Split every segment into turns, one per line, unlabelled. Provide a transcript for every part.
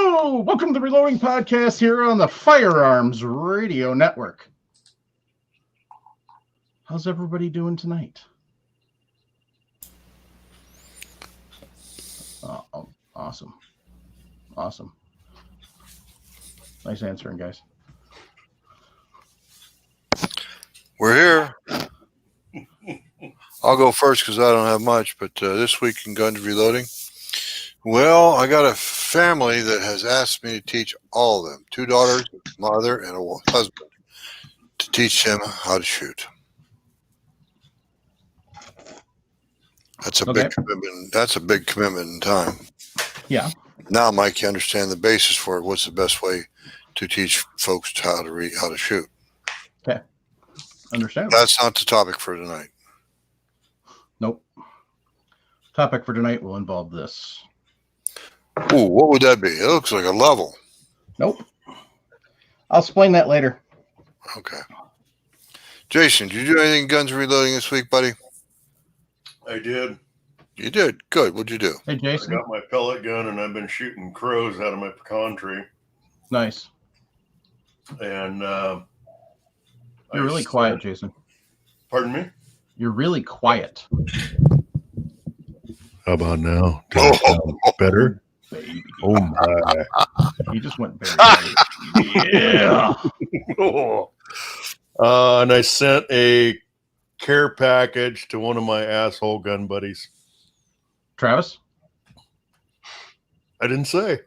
Hello, welcome to the Reloading Podcast here on the Firearms Radio Network. How's everybody doing tonight? Oh, awesome. Nice answering, guys.
We're here. I'll go first because I don't have much, but this week in Guns Reloading, well, I got a family that has asked me to teach all of them, 2 daughters, a mother, and a husband, to teach them how to shoot. That's a big commitment. That's a big commitment in time.
Yeah.
Now, Mike, you understand the basis for it. What's the best way to teach folks how to shoot?
Okay. Understandable.
That's not the topic for tonight.
Nope. Topic for tonight will involve this.
Ooh, what would that be? It looks like a level.
Nope. I'll explain that later.
Okay. Jason, did you do anything Guns Reloading this week, buddy?
I did.
You did? Good. What'd you do?
Hey, Jason.
I got my pellet gun and I've been shooting crows out of my pecan tree.
Nice.
And
You're really quiet, Jason.
Pardon me?
You're really quiet.
How about now? Does that sound better?
Baby.
Oh my!
You just went very light. Yeah.
And I sent a care package to one of my asshole gun buddies.
Travis?
I didn't say.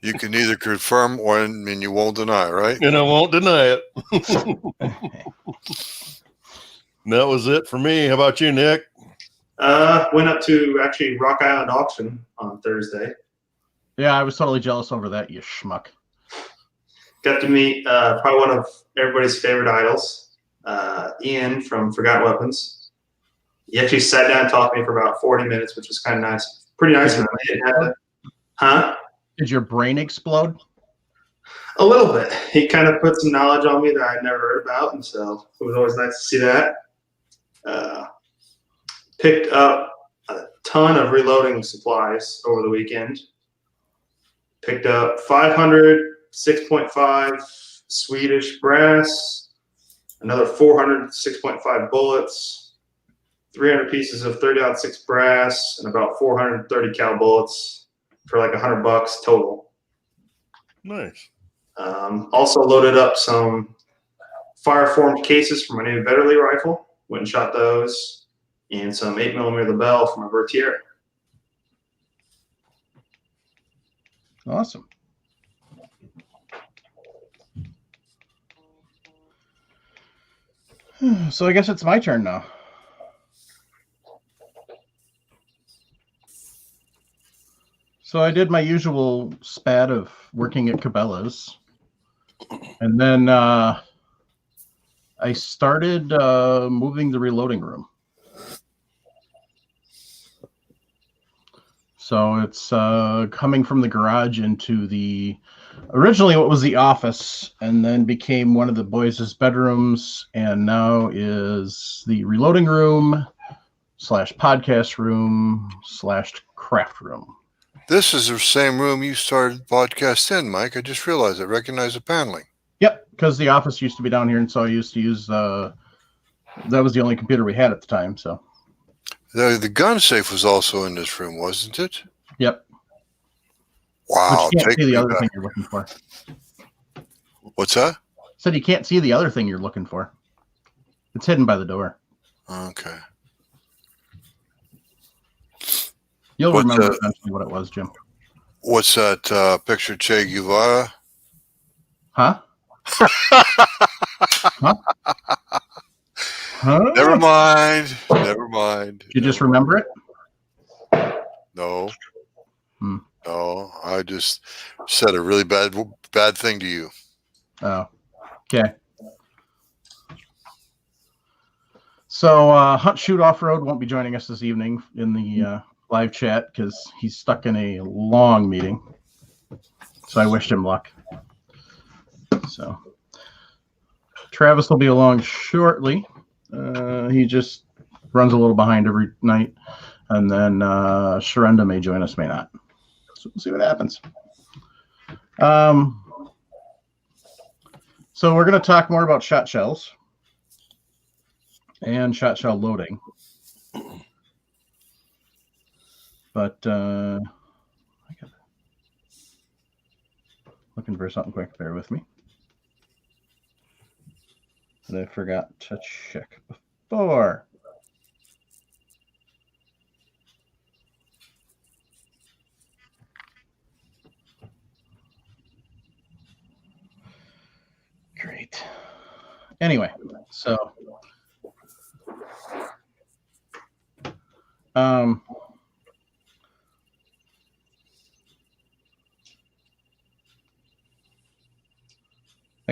You can neither confirm or you won't deny, right?
And I won't deny it. And that was it for me. How about you, Nick?
Went up to actually Rock Island Auction on Thursday.
Yeah, I was totally jealous over that, you schmuck.
Got to meet probably one of everybody's favorite idols, Ian from Forgotten Weapons. He actually sat down and talked to me for about 40 minutes, which was kind of nice. Pretty nice.
Did your brain explode?
A little bit. He kind of put some knowledge on me that I'd never heard about, and so it was always nice to see that. Picked up a ton of reloading supplies over the weekend. Picked up 500 6.5 Swedish brass, another 400 6.5 bullets, 300 pieces of 30-06 brass, and about 430 cal bullets for like $100 total.
Nice.
Also loaded up some fire-formed cases for my new Vetterli rifle. Went and shot those. And some 8mm LeBel for my Berthier.
Awesome. So I guess it's my turn now. So I did my usual spat of working at Cabela's. And then I started moving the reloading room. So it's coming from the garage into originally what was the office, and then became one of the boys' bedrooms, and now is the reloading room / podcast room / craft room.
This is the same room you started podcast in, Mike. I just realized I recognize the paneling.
Yep, because the office used to be down here, and so I used to use that was the only computer we had at the time. So
The gun safe was also in this room, wasn't it?
yep.
Wow.
But you can't see the other thing you're looking for.
What's that?
Said you can't see the other thing you're looking for. It's hidden by the door.
Okay.
You'll remember eventually what it was, Jim.
What's that picture, Che Guevara?
Huh? Huh? Huh?
Never mind. Never mind.
You just remember it?
No.
Hmm.
No. I just said a really bad thing to you.
Oh. Okay. So Hunt Shoot Off-Road won't be joining us this evening in the live chat because he's stuck in a long meeting. So I wished him luck. So Travis will be along shortly. He just runs a little behind every night. And then Sharenda may join us, may not. So we'll see what happens. So we're going to talk more about shot shells and shot shell loading. But looking for something quick. Bear with me. That I forgot to check before. Great. Anyway, so I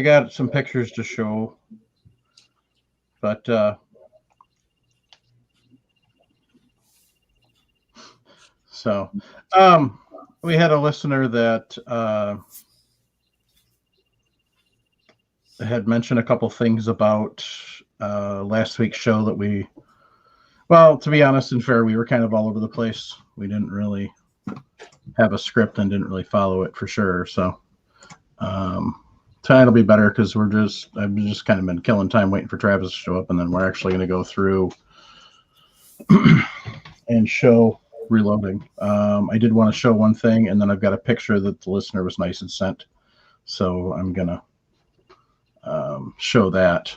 got some pictures to show, but we had a listener that had mentioned a couple things about last week's show that well, to be honest and fair, we were kind of all over the place. We didn't really have a script and didn't really follow it for sure. So tonight will be better because I've just kind of been killing time waiting for Travis to show up, and then we're actually going to go through and show reloading. I did want to show one thing, and then I've got a picture that the listener was nice and sent. So I'm going to show that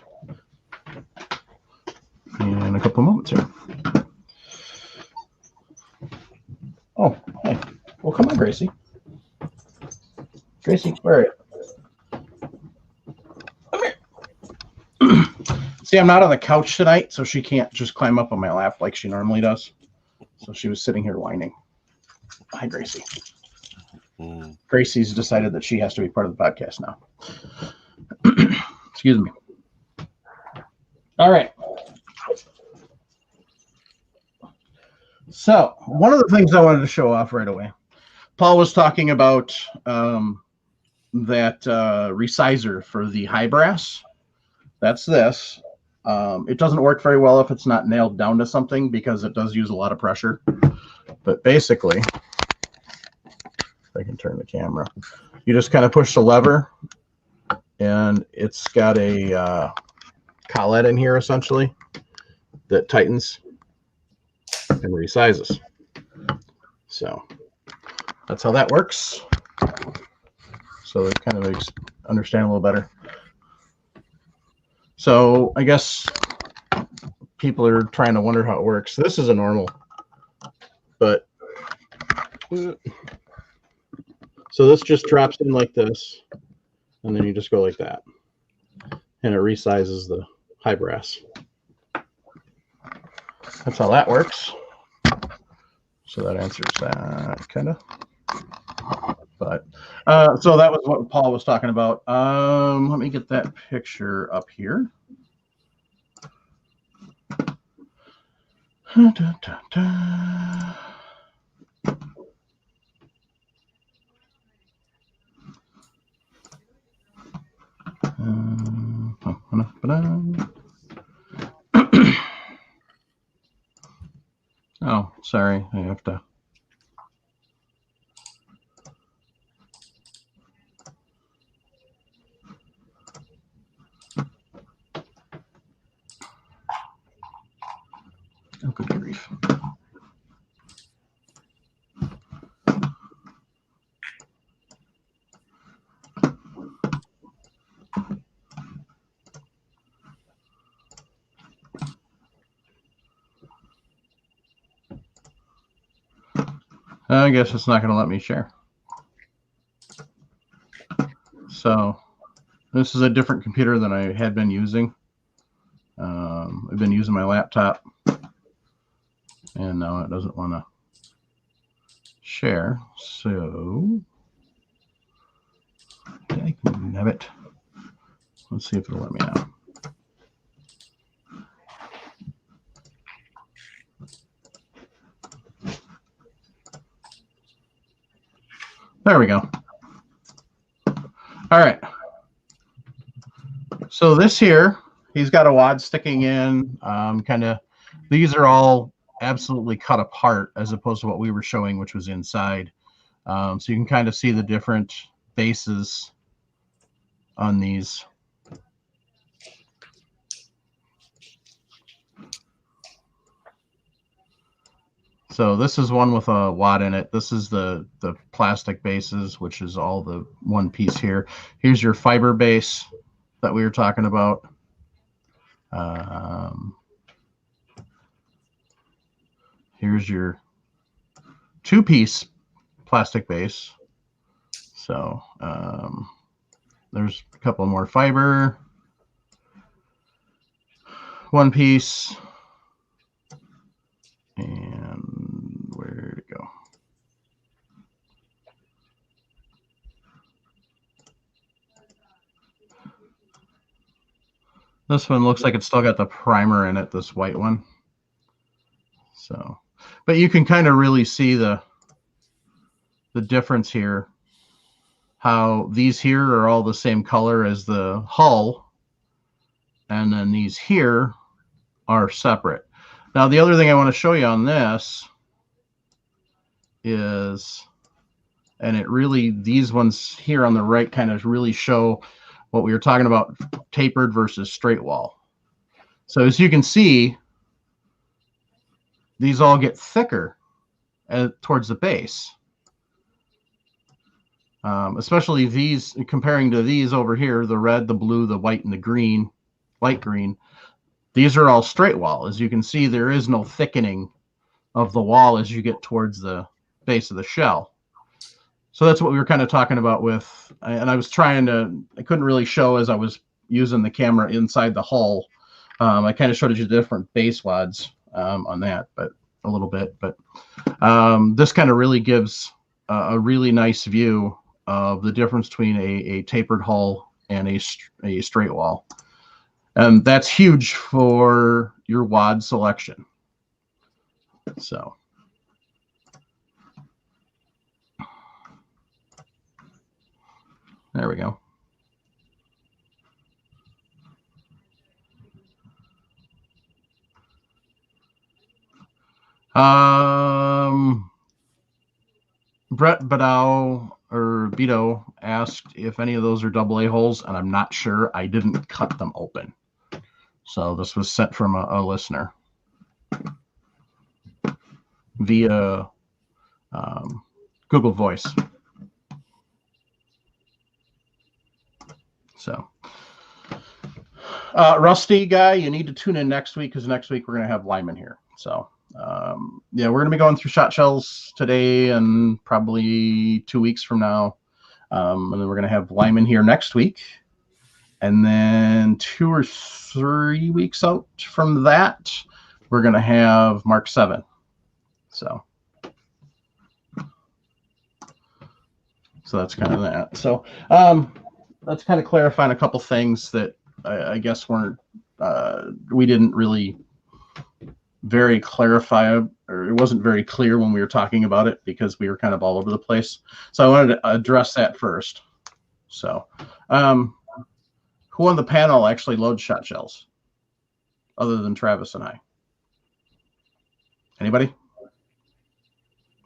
in a couple of moments here. Oh, hey. Well, come on, Gracie. Gracie, where are you? Come here. See, I'm not on the couch tonight, so she can't just climb up on my lap like she normally does. So she was sitting here whining. Hi, Gracie. Gracie's decided that she has to be part of the podcast now. Excuse me. All right. So one of the things I wanted to show off right away, Paul was talking about that resizer for the high brass. That's this. It doesn't work very well if it's not nailed down to something because it does use a lot of pressure. But basically, if I can turn the camera, you just kind of push the lever, and it's got a collet in here essentially that tightens and resizes. So that's how that works. So it kind of makes understand a little better. So I guess people are trying to wonder how it works. This is a normal, but so this just drops in like this, and then you just go like that, and it resizes the high brass. That's how that works. So that answers that kind of. But so that was what Paul was talking about. Let me get that picture up here. Da, da, da. Oh, sorry. I have to. Oh, good grief. I guess it's not going to let me share. So this is a different computer than I had been using. I've been using my laptop, and now it doesn't want to share. So I can have it. Let's see if it'll let me out. There we go. All right. So this here, he's got a wad sticking in. These are all absolutely cut apart as opposed to what we were showing, which was inside. So you can kind of see the different bases on these. So this is one with a wad in it. This is the plastic bases, which is all the one piece here. Here's your fiber base that we were talking about. Here's your two-piece plastic base. So there's a couple more fiber. One piece. And where'd it go? This one looks like it's still got the primer in it, this white one. So, but you can kind of really see the difference here. How these here are all the same color as the hull, and then these here are separate. Now, the other thing I want to show you on this is, and it really, these ones here on the right kind of really show what we were talking about, tapered versus straight wall. So as you can see, these all get thicker towards the base. Especially these, comparing to these over here, the red, the blue, the white, and the green, light green. These are all straight wall. As you can see, there is no thickening of the wall as you get towards the base of the shell. So that's what we were kind of talking about with, and I was trying to, I couldn't really show as I was using the camera inside the hull. I kind of showed you the different base wads on that, but a little bit. But this kind of really gives a really nice view of the difference between a tapered hull and a straight wall. And that's huge for your wad selection. So. There we go. Brett Bedow or Beto asked if any of those are AA holes, and I'm not sure. I didn't cut them open. So this was sent from a listener via Google Voice. So, Rusty guy, you need to tune in next week because next week we're going to have Lyman here. So, yeah, we're going to be going through shot shells today and probably 2 weeks from now. And then we're going to have Lyman here next week. And then 2 or 3 weeks out from that, we're going to have Mark 7. So that's kind of that. So, that's kind of clarifying a couple things that I guess weren't, we didn't really very clarify, or it wasn't very clear when we were talking about it because we were kind of all over the place. So I wanted to address that first. So, who on the panel actually loads shot shells other than Travis and I? Anybody?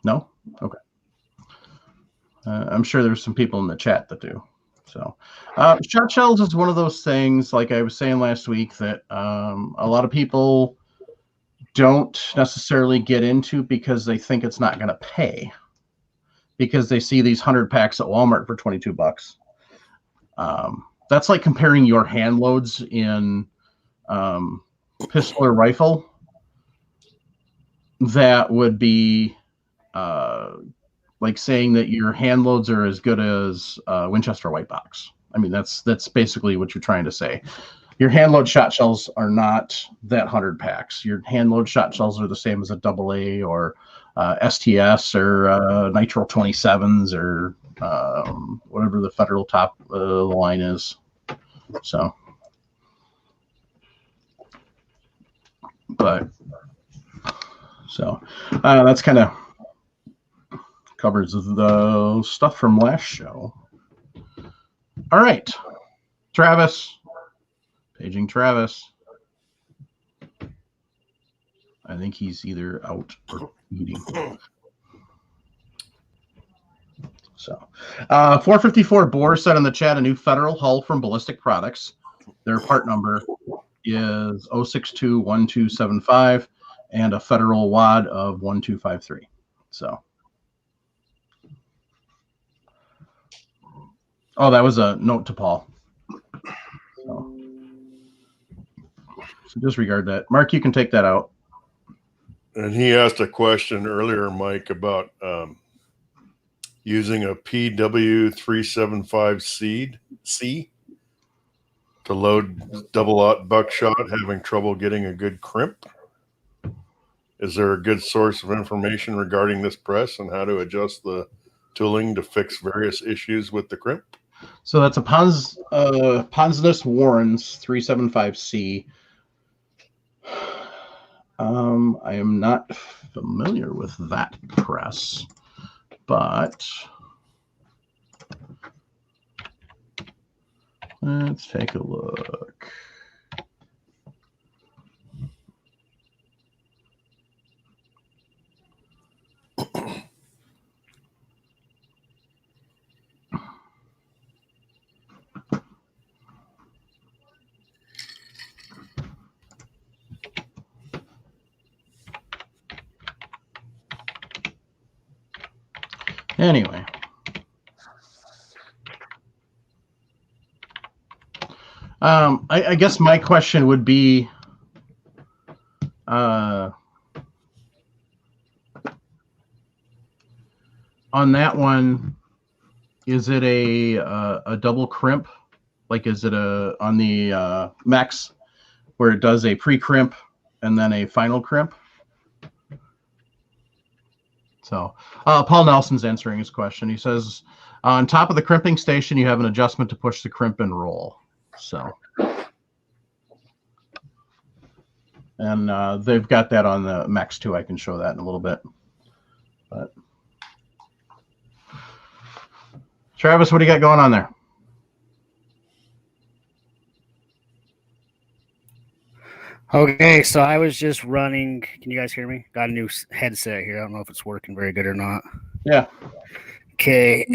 No? Okay. I'm sure there's some people in the chat that do. So shot shells is one of those things, like I was saying last week, that a lot of people don't necessarily get into because they think it's not going to pay, because they see these 100 packs at Walmart for $22. That's like comparing your hand loads in pistol or rifle. That would be like saying that your hand loads are as good as Winchester White Box. I mean, that's basically what you're trying to say. Your hand load shot shells are not that 100 packs. Your hand load shot shells are the same as a AA or STS or Nitro 27s or whatever the federal top of the line is. So, but so that's kind of covers the stuff from last show. All right, Travis, paging Travis. I think he's either out or eating. So, 454 Bohr said in the chat a new federal hull from Ballistic Products. Their part number is 0621275 and a federal wad of 1253. So, oh, that was a note to Paul. So disregard that. Mark, you can take that out.
And he asked a question earlier, Mike, about using a PW375C to load double-aught buckshot, having trouble getting a good crimp. Is there a good source of information regarding this press and how to adjust the tooling to fix various issues with the crimp?
So that's a Ponsonus Warren's 375C. I am not familiar with that press, but let's take a look. Anyway, I guess my question would be, on that one, is it a double crimp? Like, is it on the Max where it does a pre-crimp and then a final crimp? So Paul Nelson's answering his question. He says, on top of the crimping station, you have an adjustment to push the crimp and roll. So, and they've got that on the Max too. I can show that in a little bit. But Travis, what do you got going on there?
Okay, so I was just running. Can you guys hear me? Got a new headset here. I don't know if it's working very good or not.
Yeah.
Okay.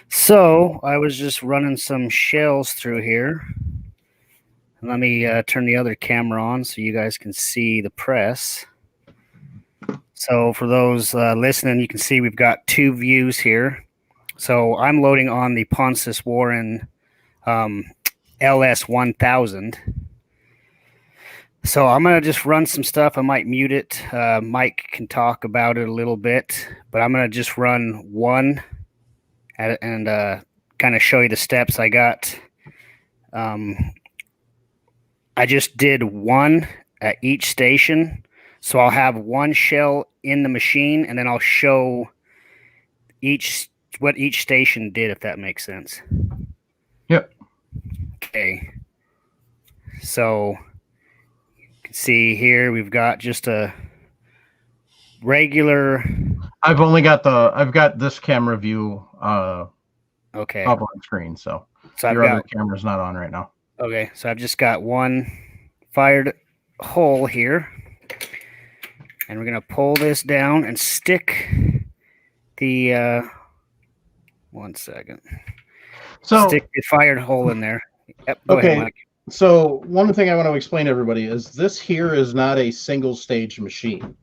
So I was just running some shells through here. Let me turn the other camera on so you guys can see the press. So for those listening, you can see we've got two views here. So I'm loading on the Ponsonus Warren LS1000. So I'm going to just run some stuff. I might mute it. Mike can talk about it a little bit, but I'm going to just run one and kind of show you the steps I got. I just did one at each station. So I'll have one shell in the machine, and then I'll show what each station did, if that makes sense.
Yep.
Okay. So see here, we've got just a regular.
I've got this camera view
Okay.
up on screen, so
your
other camera's not on right now.
Okay, so I've just got one fired hole here, and we're gonna pull this down and stick the 1 second.
So
Stick the fired hole in there. Yep, go
okay.
ahead, Mike.
So one thing I want to explain to everybody is this here is not a single stage machine.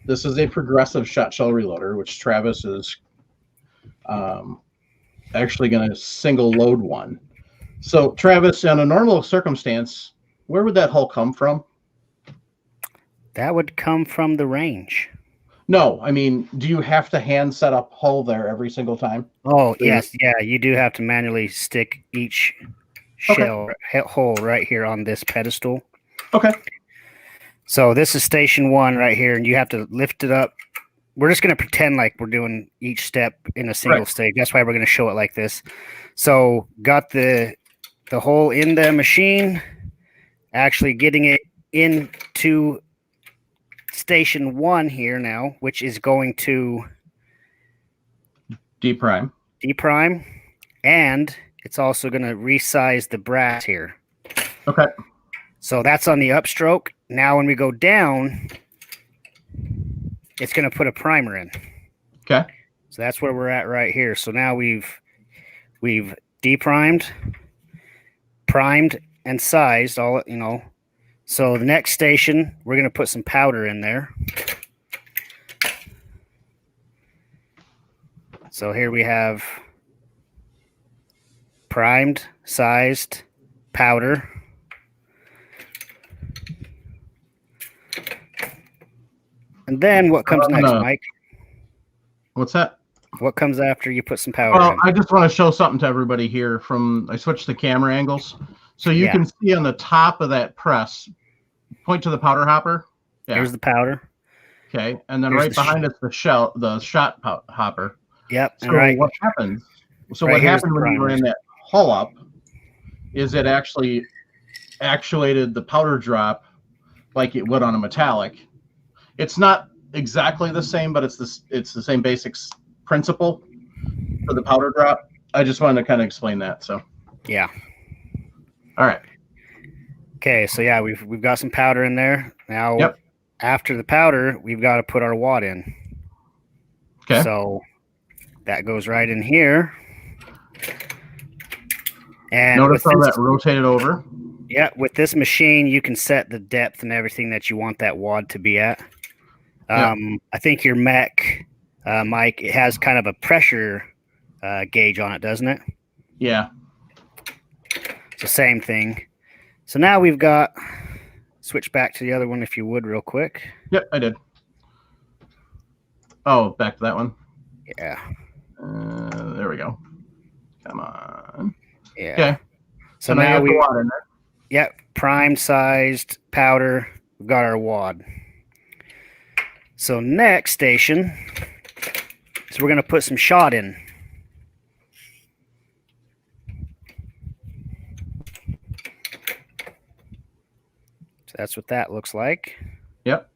This is a progressive shot shell reloader, which Travis is actually going to single load one. So Travis, in a normal circumstance, where would that hull come from?
That would come from the range.
No, I mean, do you have to hand set up hull there every single time?
Oh, yes. Yeah, you do have to manually stick each shell hole right here on this pedestal.
Okay.
So this is station one right here, and you have to lift it up. We're just going to pretend like we're doing each step in a single stage. That's why we're going to show it like this. So got the hole in the machine, actually getting it into station one here now, which is going to
D prime,
and it's also going to resize the brass here.
Okay.
So that's on the upstroke, now when we go down, it's going to put a primer in.
Okay.
So that's where we're at right here. So now we've deprimed, primed, and sized all, So the next station, we're going to put some powder in there. So here we have primed, sized, powder. And then what comes next, Mike?
What's that?
What comes after you put some powder
Well,
in?
I just want to show something to everybody here. I switched the camera angles. So you can see on the top of that press, point to the powder hopper. Yeah.
Here's the powder.
Okay. And then
Here's
right behind it's the shot hopper.
Yep.
So what happened? So what happened when you were in that hull up is it actually actuated the powder drop like it would on a metallic. It's not exactly the same, but it's the same basic principle for the powder drop. I just wanted to kind of explain that. So
yeah.
All right.
Okay, so yeah, we've got some powder in there. Now after the powder, we've got to put our wad in.
Okay.
So that goes right in here. And
notice how that rotated over.
Yeah, with this machine, you can set the depth and everything that you want that wad to be at. I think your mech, Mike, it has kind of a pressure gauge on it, doesn't it?
Yeah.
It's the same thing. So now we've got, switch back to the other one if you would real quick.
Yep, I did. Oh, back to that one.
Yeah.
There we go. Come on.
Yeah.
Okay.
So now
we wad in there.
Yep, primed, sized, powder. We've got our wad. So next station, so we're going to put some shot in. So that's what that looks like.
Yep.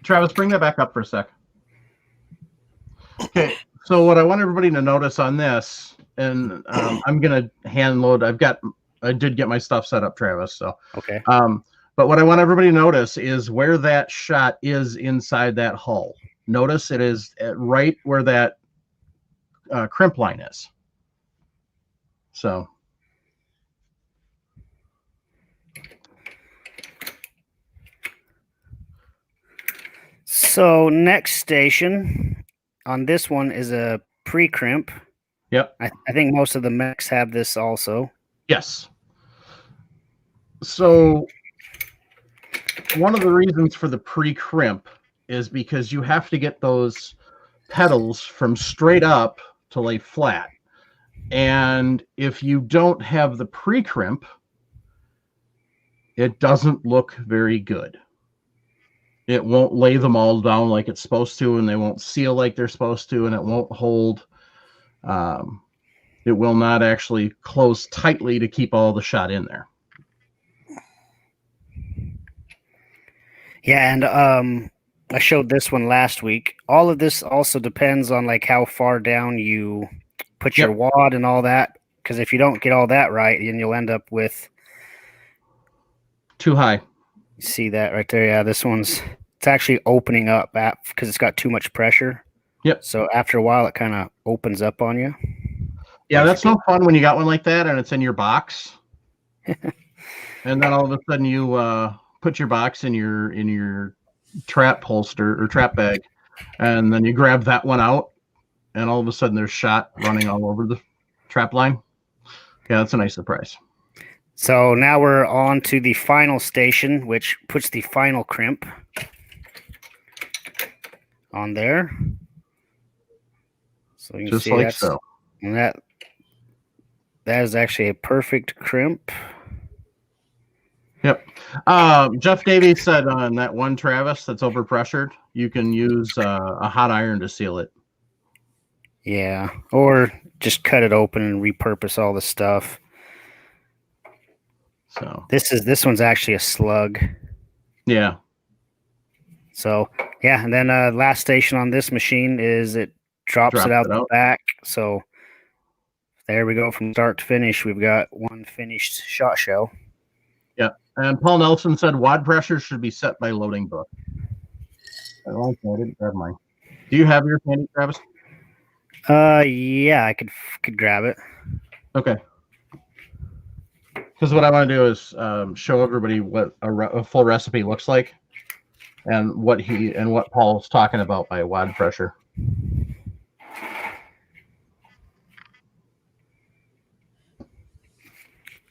Travis, bring that back up for a sec. Okay, so what I want everybody to notice on this, and I'm going to hand load. I did get my stuff set up, Travis. So
okay.
But what I want everybody to notice is where that shot is inside that hull. Notice it is right where that crimp line is.
So next station on this one is a pre-crimp.
Yep.
I think most of the mechs have this also.
Yes. So one of the reasons for the pre-crimp is because you have to get those pedals from straight up to lay flat. And if you don't have the pre-crimp, it doesn't look very good. It won't lay them all down like it's supposed to, and they won't seal like they're supposed to, and it won't hold. It will not actually close tightly to keep all the shot in there.
Yeah, and I showed this one last week. All of this also depends on like how far down you put your wad and all that. Because if you don't get all that right, then you'll end up with
too high.
You see that right there? Yeah, this one's it's actually opening up because it's got too much pressure.
Yep.
So after a while, it kind of opens up on you.
Yeah, that's no fun when you got one like that and it's in your box. And then all of a sudden you put your box in your trap holster or trap bag, and then you grab that one out, and all of a sudden there's shot running all over the trap line. Yeah, that's a nice surprise.
So now we're on to the final station, which puts the final crimp on there. So you can
just
see
like so.
And that is actually a perfect crimp.
Yep. Jeff Davies said on that one Travis that's overpressured, you can use a hot iron to seal it.
Yeah, or just cut it open and repurpose all the stuff.
So
this one's actually a slug.
Yeah.
So yeah, and then last station on this machine is it drops it out the back. So there we go from start to finish. We've got one finished shot shell.
And Paul Nelson said wad pressure should be set by loading book. I didn't grab mine. Do you have your handy, Travis?
Yeah, I could grab it.
Okay. Because what I want to do is show everybody what a full recipe looks like, and what Paul's talking about by wad pressure.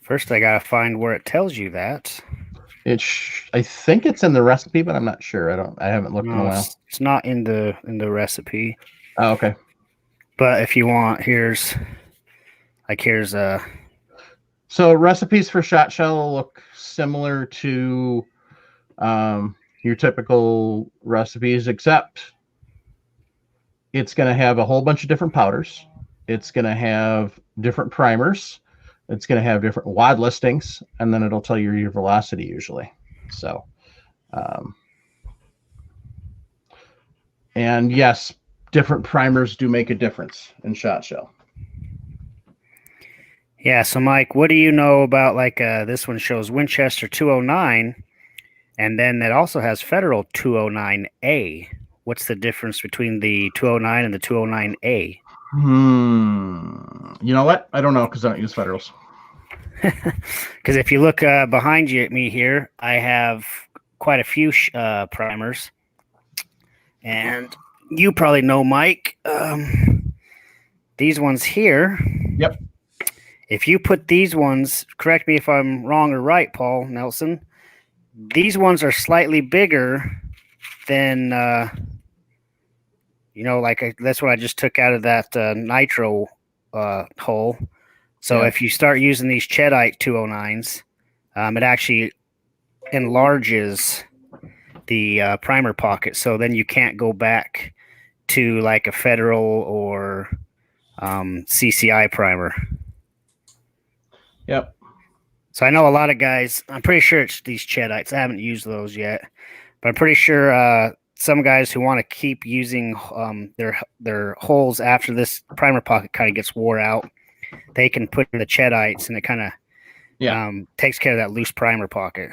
First, I gotta find where it tells you that.
I think it's in the recipe, but I'm not sure. I haven't looked in a
No,
while.
it's not in the recipe.
Oh, okay.
But if you want, here's
So recipes for shot shell look similar to your typical recipes, except it's going to have a whole bunch of different powders. It's going to have different primers. It's going to have different wad listings, and then it'll tell you your velocity usually. So, and yes, different primers do make a difference in shot shell.
Yeah, so Mike, what do you know about this one shows Winchester 209, and then it also has Federal 209A. What's the difference between the 209 and the 209A?
You know what? I don't know because I don't use Federals.
Because if you look behind me here, I have quite a few primers, and you probably know, Mike, these ones here.
Yep.
If you put these ones, correct me if I'm wrong or right, Paul Nelson, these ones are slightly bigger than, that's what I just took out of that nitro hole. So if you start using these Cheddite 209s, it actually enlarges the primer pocket. So then you can't go back to like a Federal or CCI primer.
Yep.
So I know a lot of guys, I'm pretty sure it's these Cheddites. I haven't used those yet, but I'm pretty sure some guys who want to keep using their holes after this primer pocket kind of gets wore out, they can put in the Cheddites, and it kind of takes care of that loose primer pocket.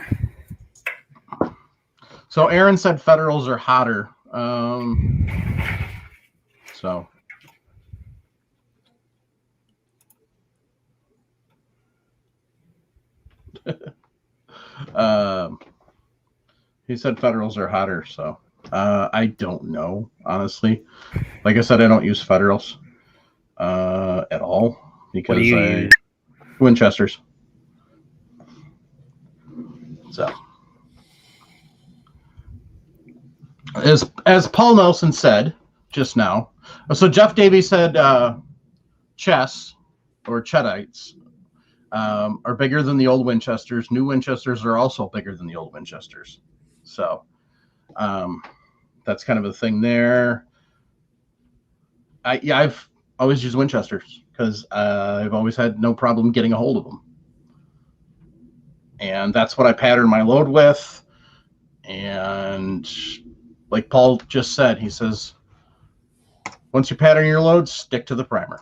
So Aaron said Federals are hotter. So. He said Federals are hotter, so I don't know, honestly. Like I said, I don't use Federals at all because Winchesters. So as Paul Nelson said just now, so Jeff Davies said chess or Cheddites are bigger than the old Winchesters. New Winchesters are also bigger than the old Winchesters. So that's kind of a thing there. I've always used Winchesters because I've always had no problem getting a hold of them. And that's what I pattern my load with. And like Paul just said, he says, once you pattern your load, stick to the primer.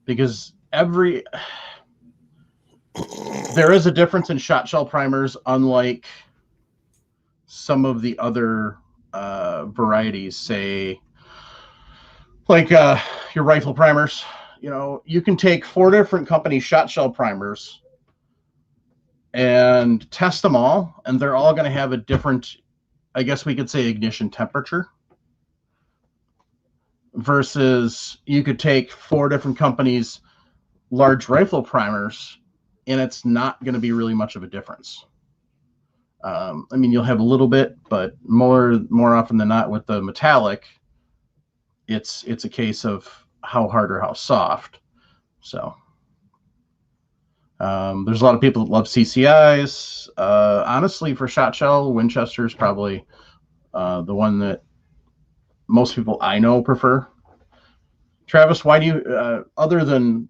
Because there is a difference in shot shell primers, unlike some of the other varieties, say, like your rifle primers. You know, you can take 4 different company shot shell primers and test them all, and they're all going to have a different, I guess we could say, ignition temperature. Versus you could take 4 different companies' large rifle primers, and it's not going to be really much of a difference. I mean, you'll have a little bit, but more often than not with the metallic, it's a case of how hard or how soft. So there's a lot of people that love CCIs. Honestly, for shot shell, Winchester is probably the one that most people I know prefer. Travis, why do you, other than,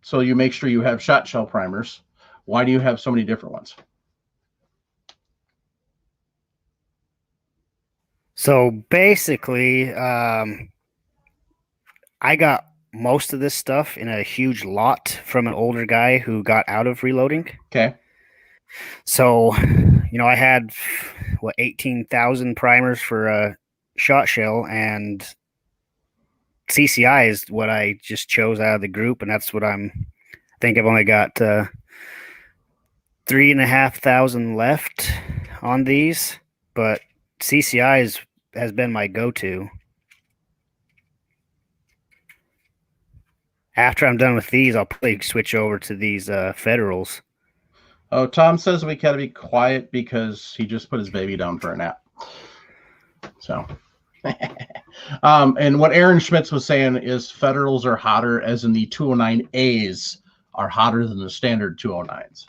so you make sure you have shot shell primers, why do you have so many different ones?
So basically, I got most of this stuff in a huge lot from an older guy who got out of reloading.
Okay.
So, I had 18,000 primers for a shot shell, and CCI is what I just chose out of the group, and that's what I think I've only got 3,500 left on these, but CCI has been my go-to. After I'm done with these, I'll probably switch over to these Federals.
Oh, Tom says we gotta be quiet because he just put his baby down for a nap. So, and what Aaron Schmitz was saying is Federals are hotter, as in the 209As are hotter than the standard 209s.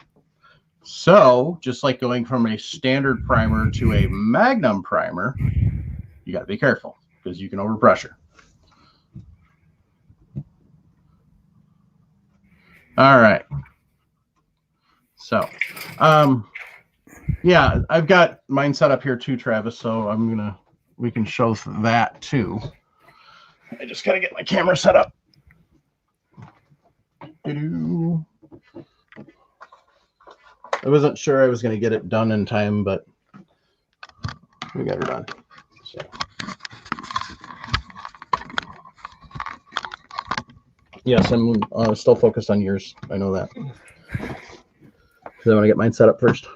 So, just like going from a standard primer to a Magnum primer, you got to be careful because you can overpressure. All right. So, yeah, I've got mine set up here too, Travis. So we can show that too. I just got to get my camera set up. I wasn't sure I was going to get it done in time, but we got her done. So. Yes, I'm still focused on yours. I know that. Because I want to get mine set up first.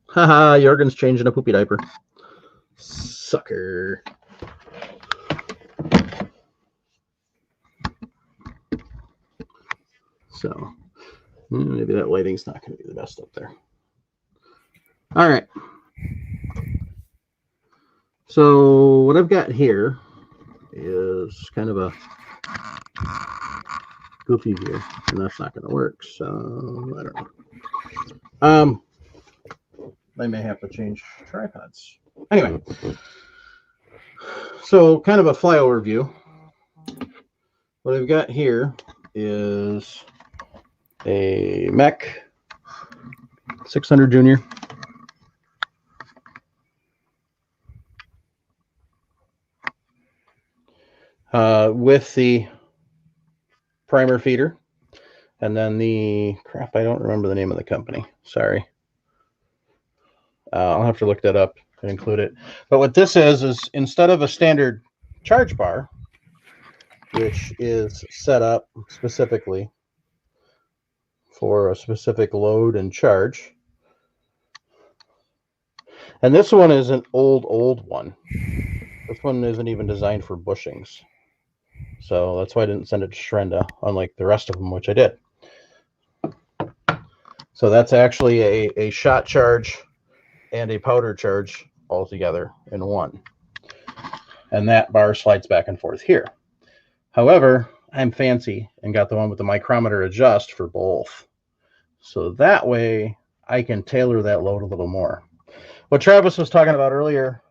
Haha, Jorgen's changing a poopy diaper. Sucker. So, maybe that lighting's not going to be the best up there. All right. So, what I've got here is kind of a goofy view, and that's not going to work. So, I don't know. I may have to change tripods. Anyway, so kind of a flyover view. What I've got here is a Mech 600 Junior. With the primer feeder, and then the crap, I don't remember the name of the company. Sorry. I'll have to look that up and include it. But what this is instead of a standard charge bar, which is set up specifically for a specific load and charge. And this one is an old one. This one isn't even designed for bushings. So that's why I didn't send it to Shrenda, unlike the rest of them, which I did. So that's actually a shot charge and a powder charge all together in one. And that bar slides back and forth here. However, I'm fancy and got the one with the micrometer adjust for both. So that way I can tailor that load a little more. What Travis was talking about earlier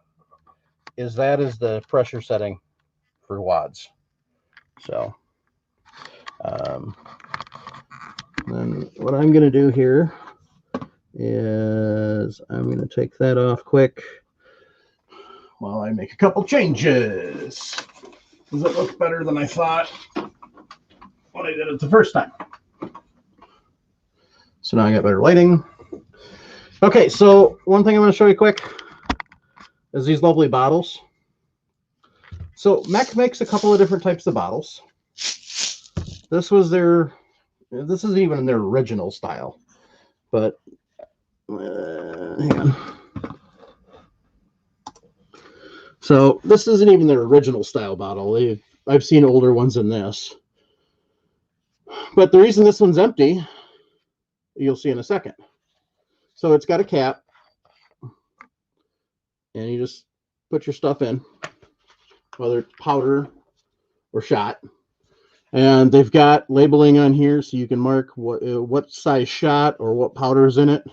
is the pressure setting for wads. So then what I'm going to do here is I'm going to take that off quick while I make a couple changes. Does it look better than I thought when I did it the first time? So now I got better lighting. Okay, so one thing I'm going to show you quick is these lovely bottles. So Mech makes a couple of different types of bottles. This isn't even their original style, but hang on. So this isn't even their original style bottle. I've seen older ones than this. But the reason this one's empty, you'll see in a second. So it's got a cap, and you just put your stuff in, whether it's powder or shot. And they've got labeling on here so you can mark what size shot or what powder is in it.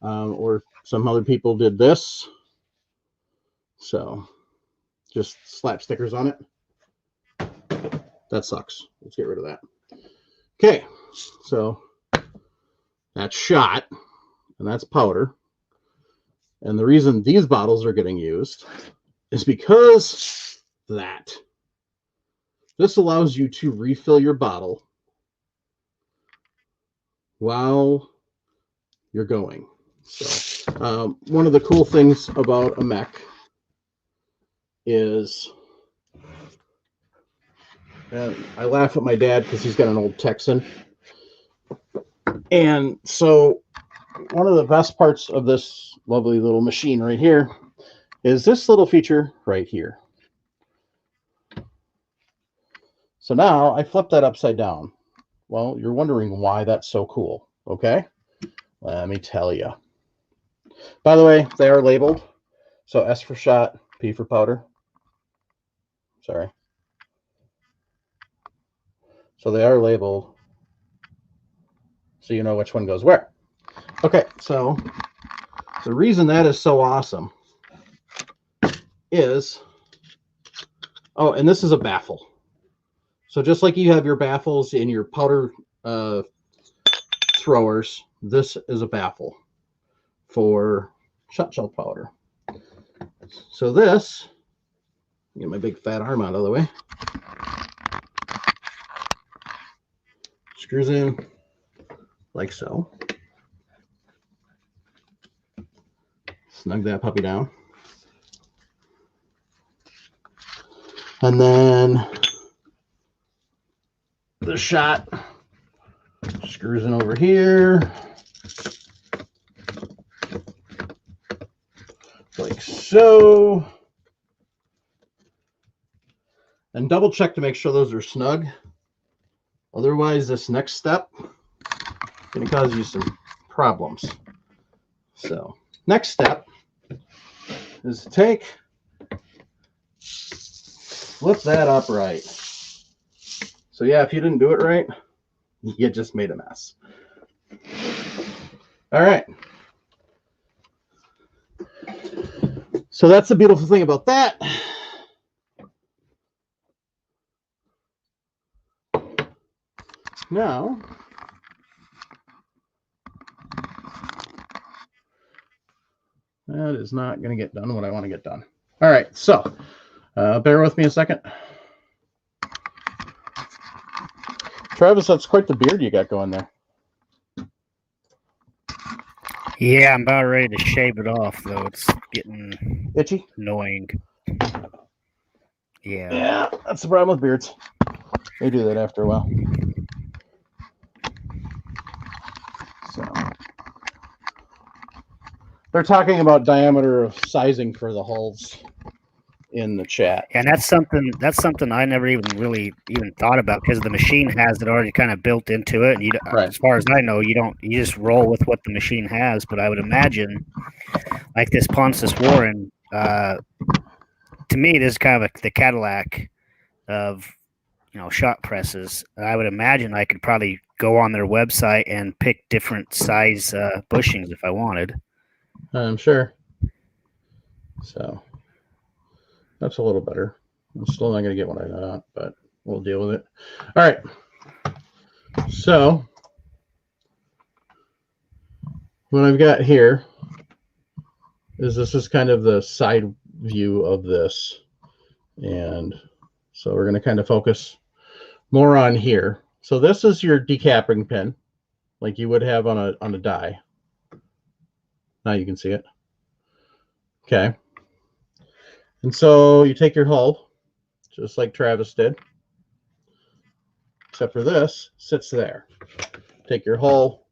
Or some other people did this. So just slap stickers on it. That sucks. Let's get rid of that. Okay, so that's shot and that's powder. And the reason these bottles are getting used is because that. This allows you to refill your bottle while you're going. So one of the cool things about a mech is, and I laugh at my dad because he's got an old Texan. And so one of the best parts of this lovely little machine right here is this little feature right here. So now I flip that upside down. Well, you're wondering why that's so cool. Okay, let me tell you. By the way, they are labeled. So S for shot, P for powder. Sorry. So they are labeled so you know which one goes where. Okay, so the reason that is so awesome is, oh, and this is a baffle. So just like you have your baffles in your powder throwers, this is a baffle for shot shell powder. So this, get my big fat arm out of the way. Screws in like so. Snug that puppy down. And then the shot screws in over here. Like so. And double check to make sure those are snug. Otherwise, this next step is going to cause you some problems. So, next step is to take, flip that up right. So yeah, if you didn't do it right, you just made a mess. All right. So that's the beautiful thing about that. Now, that is not going to get done what I want to get done. All right, so bear with me a second. Travis, that's quite the beard you got going there.
Yeah, I'm about ready to shave it off, though. It's getting
Itchy?
annoying. Yeah.
Yeah, that's the problem with beards. They do that after a while. So they're talking about diameter of sizing for the hulls in the chat.
And that's something I never even thought about, because the machine has it already kind of built into it, and you,
Right.
as far as I know, you just roll with what the machine has. But I would imagine, like this Pontus Warren, to me, this is kind of the Cadillac of shot presses. I would imagine I could probably go on their website and pick different size bushings if I wanted.
I'm sure. So that's a little better. I'm still not going to get what I want, but we'll deal with it. All right. So what I've got here is this is kind of the side view of this. And so we're going to kind of focus more on here. So this is your decapping pin, like you would have on a die. Now you can see it. Okay. And so you take your hull, just like Travis did, except for this sits there. Take your hull,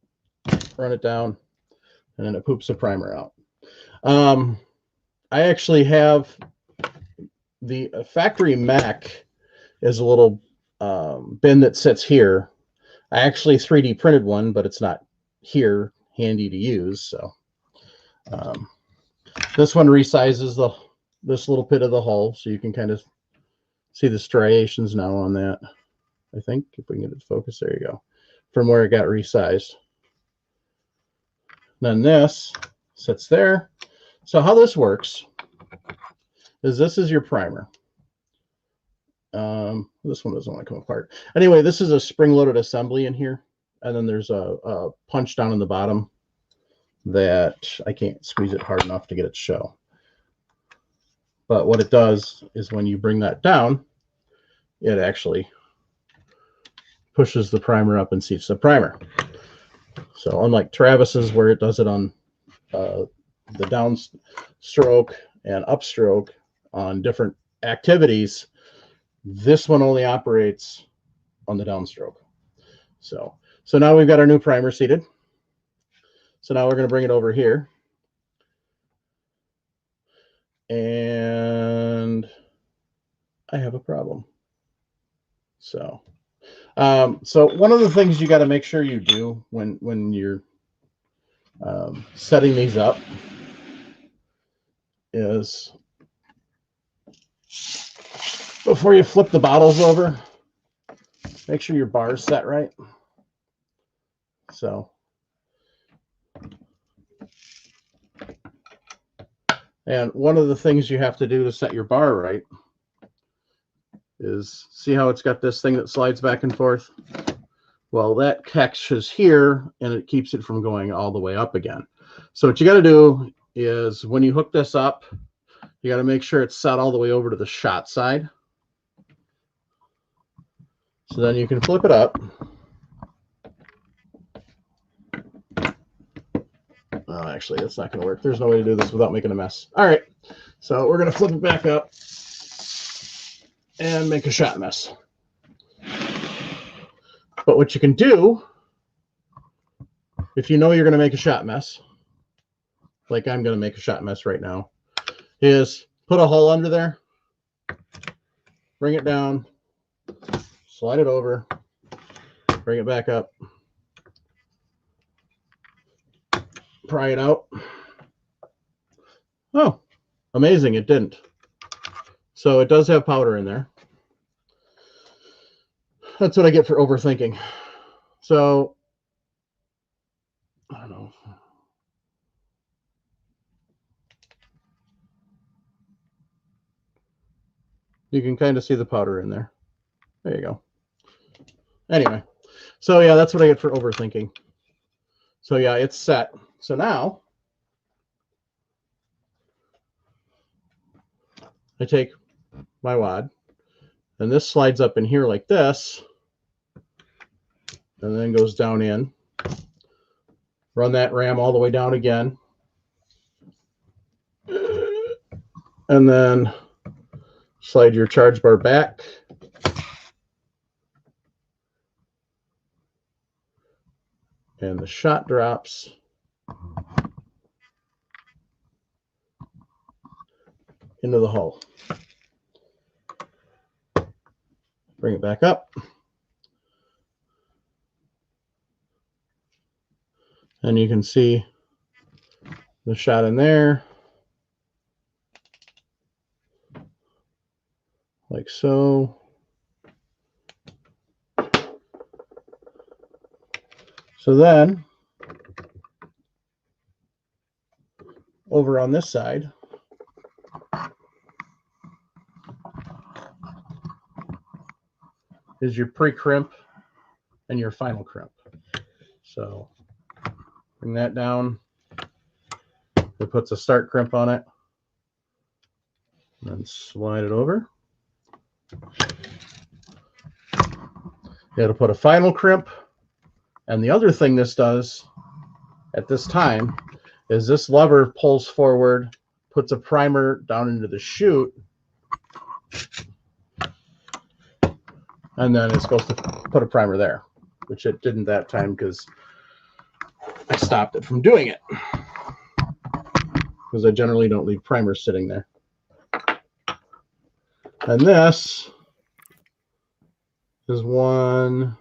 run it down, and then it poops the primer out. I actually have the factory mech is a little bin that sits here. I actually 3D printed one, but it's not here handy to use. So this one resizes this little bit of the hull, so you can kind of see the striations now on that. I think if we can get it to focus, there you go, from where it got resized. Then this sits there. So how this works is this is your primer. This one doesn't want to come apart. Anyway, this is a spring-loaded assembly in here, and then there's a punch down in the bottom that I can't squeeze it hard enough to get it to show. But what it does is when you bring that down, it actually pushes the primer up and seats the primer. So unlike Travis's, where it does it on the downstroke and upstroke on different activities, this one only operates on the downstroke. So now we've got our new primer seated. So now we're going to bring it over here. And I have a problem. So one of the things you got to make sure you do when you're setting these up is before you flip the bottles over, make sure your bar is set right. So, and one of the things you have to do to set your bar right is, see how it's got this thing that slides back and forth? Well, that catches here and it keeps it from going all the way up again. So what you got to do is when you hook this up, you got to make sure it's set all the way over to the shot side. So then you can flip it up. Oh, actually, that's not going to work. There's no way to do this without making a mess. All right. So we're going to flip it back up and make a shot mess. But what you can do, if you know you're going to make a shot mess, like I'm going to make a shot mess right now, is put a hole under there, bring it down, slide it over, bring it back up, pry it out. Oh, amazing, it didn't. So it does have powder in there. That's what I get for overthinking. So, I don't know. You can kind of see the powder in there. There you go. Anyway, so yeah, that's what I get for overthinking. So yeah, it's set. So now I take my wad, and this slides up in here like this, and then goes down in. Run that ram all the way down again. And then slide your charge bar back. And the shot drops into the hole. Bring it back up. And you can see the shot in there, like so. So then, over on this side, is your pre-crimp and your final crimp. So bring that down. It puts a start crimp on it. And then slide it over. You got to put a final crimp. And the other thing this does at this time is this lever pulls forward, puts a primer down into the chute, and then it's supposed to put a primer there, which it didn't that time because I stopped it from doing it, because I generally don't leave primers sitting there. And this is one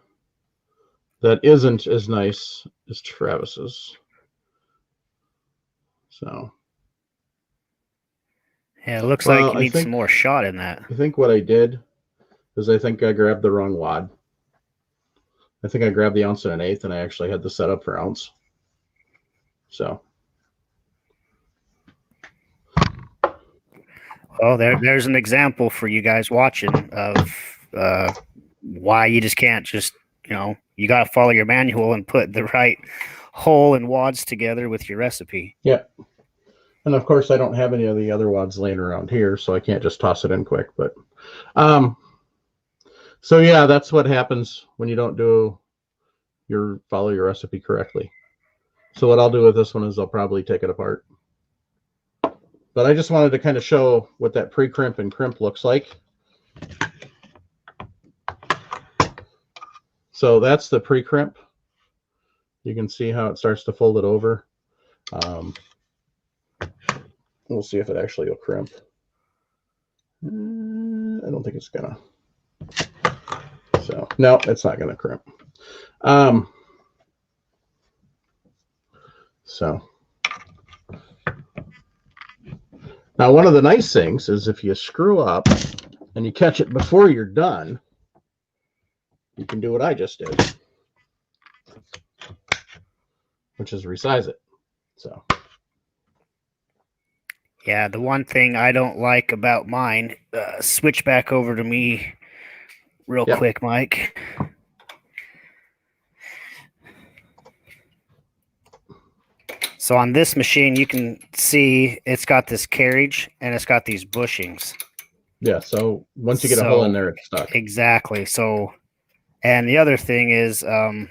that isn't as nice as Travis's. So
yeah, it looks like you need some more shot in that.
I think what I did is I think I grabbed the wrong wad. I think I grabbed the 1 1/8 and I actually had the setup for ounce. So.
Well, there's an example for you guys watching of why you just can't just, you got to follow your manual and put the right hole and wads together with your recipe.
Yeah. And of course, I don't have any of the other wads laying around here, so I can't just toss it in quick. But so yeah, that's what happens when you don't do follow your recipe correctly. So what I'll do with this one is I'll probably take it apart. But I just wanted to kind of show what that pre-crimp and crimp looks like. So that's the pre-crimp. You can see how it starts to fold it over. We'll see if it actually will crimp. I don't think it's gonna. So no, it's not gonna crimp. So now one of the nice things is if you screw up and you catch it before you're done, you can do what I just did, which is resize it. So
Yeah, the one thing I don't like about mine, switch back over to me real quick, Mike. So on this machine, you can see it's got this carriage and it's got these bushings.
yeah, so once you get a hole in there, it's stuck.
Exactly. So, and the other thing is, let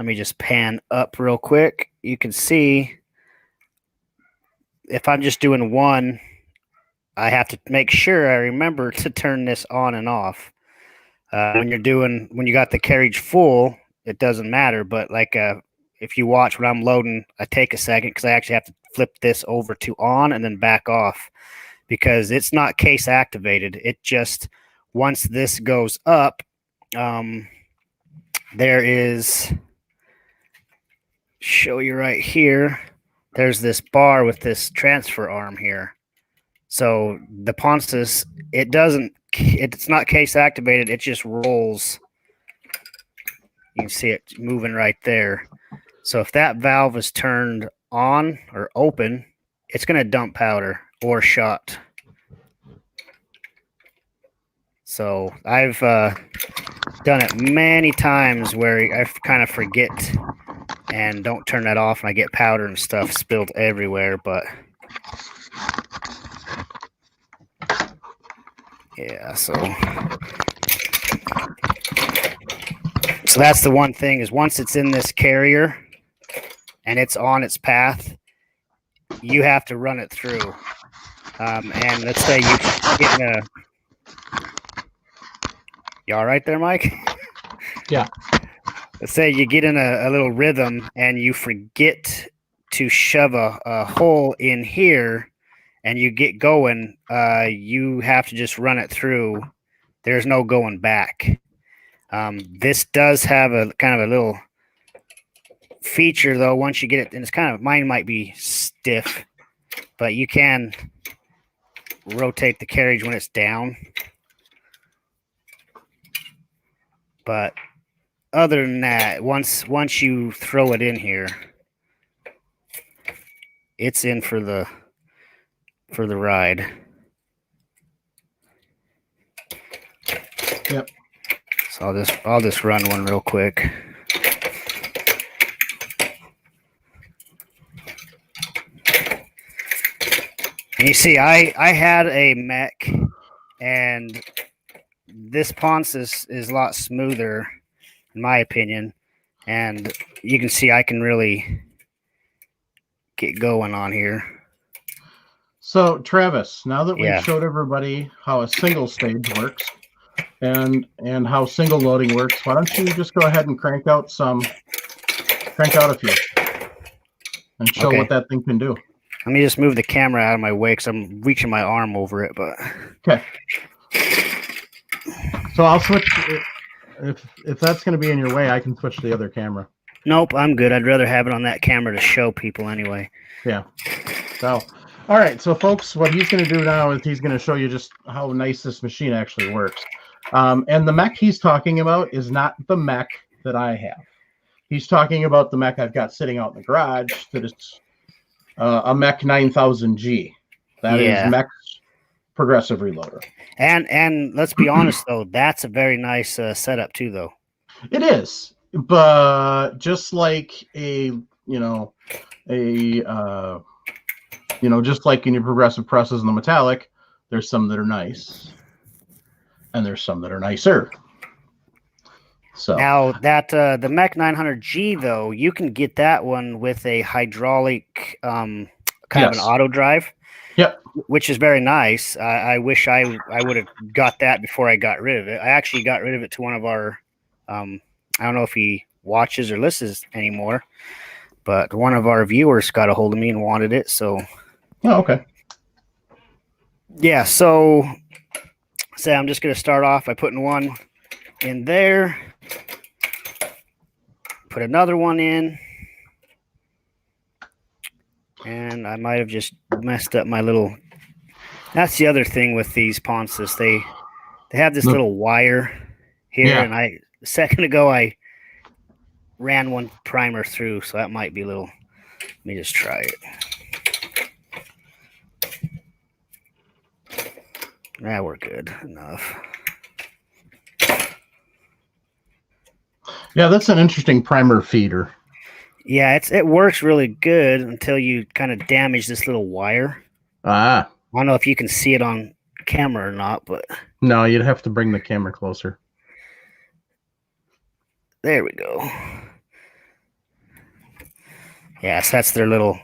me just pan up real quick. You can see if I'm just doing one, I have to make sure I remember to turn this on and off. When you got the carriage full, it doesn't matter. But like, if you watch when I'm loading, I take a second because I actually have to flip this over to on and then back off because it's not case activated. It just, once this goes up, there is, show you right here, there's this bar with this transfer arm here. So the Pontus, it's not case activated. It just rolls. You can see it moving right there. So if that valve is turned on or open, it's going to dump powder or shot. So I've done it many times where I kind of forget and don't turn that off and I get powder and stuff spilled everywhere. But yeah, so that's the one thing is once it's in this carrier and it's on its path, you have to run it through. And let's say you get in a, you all right there, Mike?
Yeah.
Let's say you get in a little rhythm and you forget to shove a hole in here and you get going, you have to just run it through. There's no going back. This does have a kind of a little feature though, once you get it, and it's kind of, mine might be stiff, but you can rotate the carriage when it's down. But other than that, once you throw it in here, it's in for the ride.
Yep.
So I'll just run one real quick. And you see, I had a mech, and this Pontus is a lot smoother, in my opinion. And you can see I can really get going on here.
So, Travis, now that we've
Yeah.
showed everybody how a single stage works and how single loading works, why don't you just go ahead and crank out a few and show
Okay.
what that thing can do.
Let me just move the camera out of my way because I'm reaching my arm over it. But
Okay. So I'll switch. If that's going to be in your way, I can switch to the other camera.
nope, I'm good. I'd rather have it on that camera to show people anyway.
Yeah. So, all right. So, folks, what he's going to do now is he's going to show you just how nice this machine actually works. And the mech he's talking about is not the mech that I have. He's talking about the mech I've got sitting out in the garage that is a Mech 9000G. That
Yeah.
is Mech's progressive reloader.
And let's be honest though, that's a very nice setup too, though.
It is, but just like just like in your progressive presses in the metallic, there's some that are nice, and there's some that are nicer. So
Now that the Mech 900G though, you can get that one with a hydraulic kind of an
Yes.
auto drive.
Yep.
Which is very nice. I wish I would have got that before I got rid of it. I actually got rid of it to one of our I don't know if he watches or listens anymore, but one of our viewers got a hold of me and wanted it. So
Oh, okay.
yeah, so say I'm just gonna start off by putting one in there, put another one in, and I might have just messed up my little. That's the other thing with these Ponces. They have this little wire here,
Yeah.
and a second ago I ran one primer through, so that might be a little. Let me just try it. Yeah, we're good enough.
Yeah, that's an interesting primer feeder.
Yeah, it works really good until you kind of damage this little wire.
Ah,
I don't know if you can see it on camera or not, but
no, you'd have to bring the camera closer.
there we go. Yes, that's their little.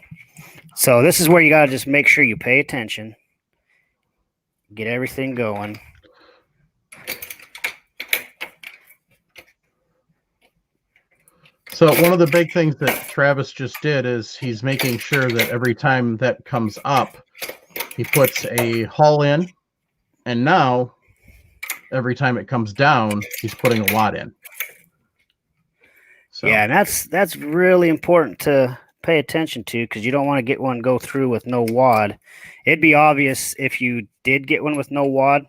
So this is where you got to just make sure you pay attention. Get everything going.
So one of the big things that Travis just did is he's making sure that every time that comes up, he puts a hull in, and now every time it comes down, he's putting a wad in. So,
Yeah, and that's really important to pay attention to because you don't want to get one go through with no wad. It'd be obvious if you did get one with no wad,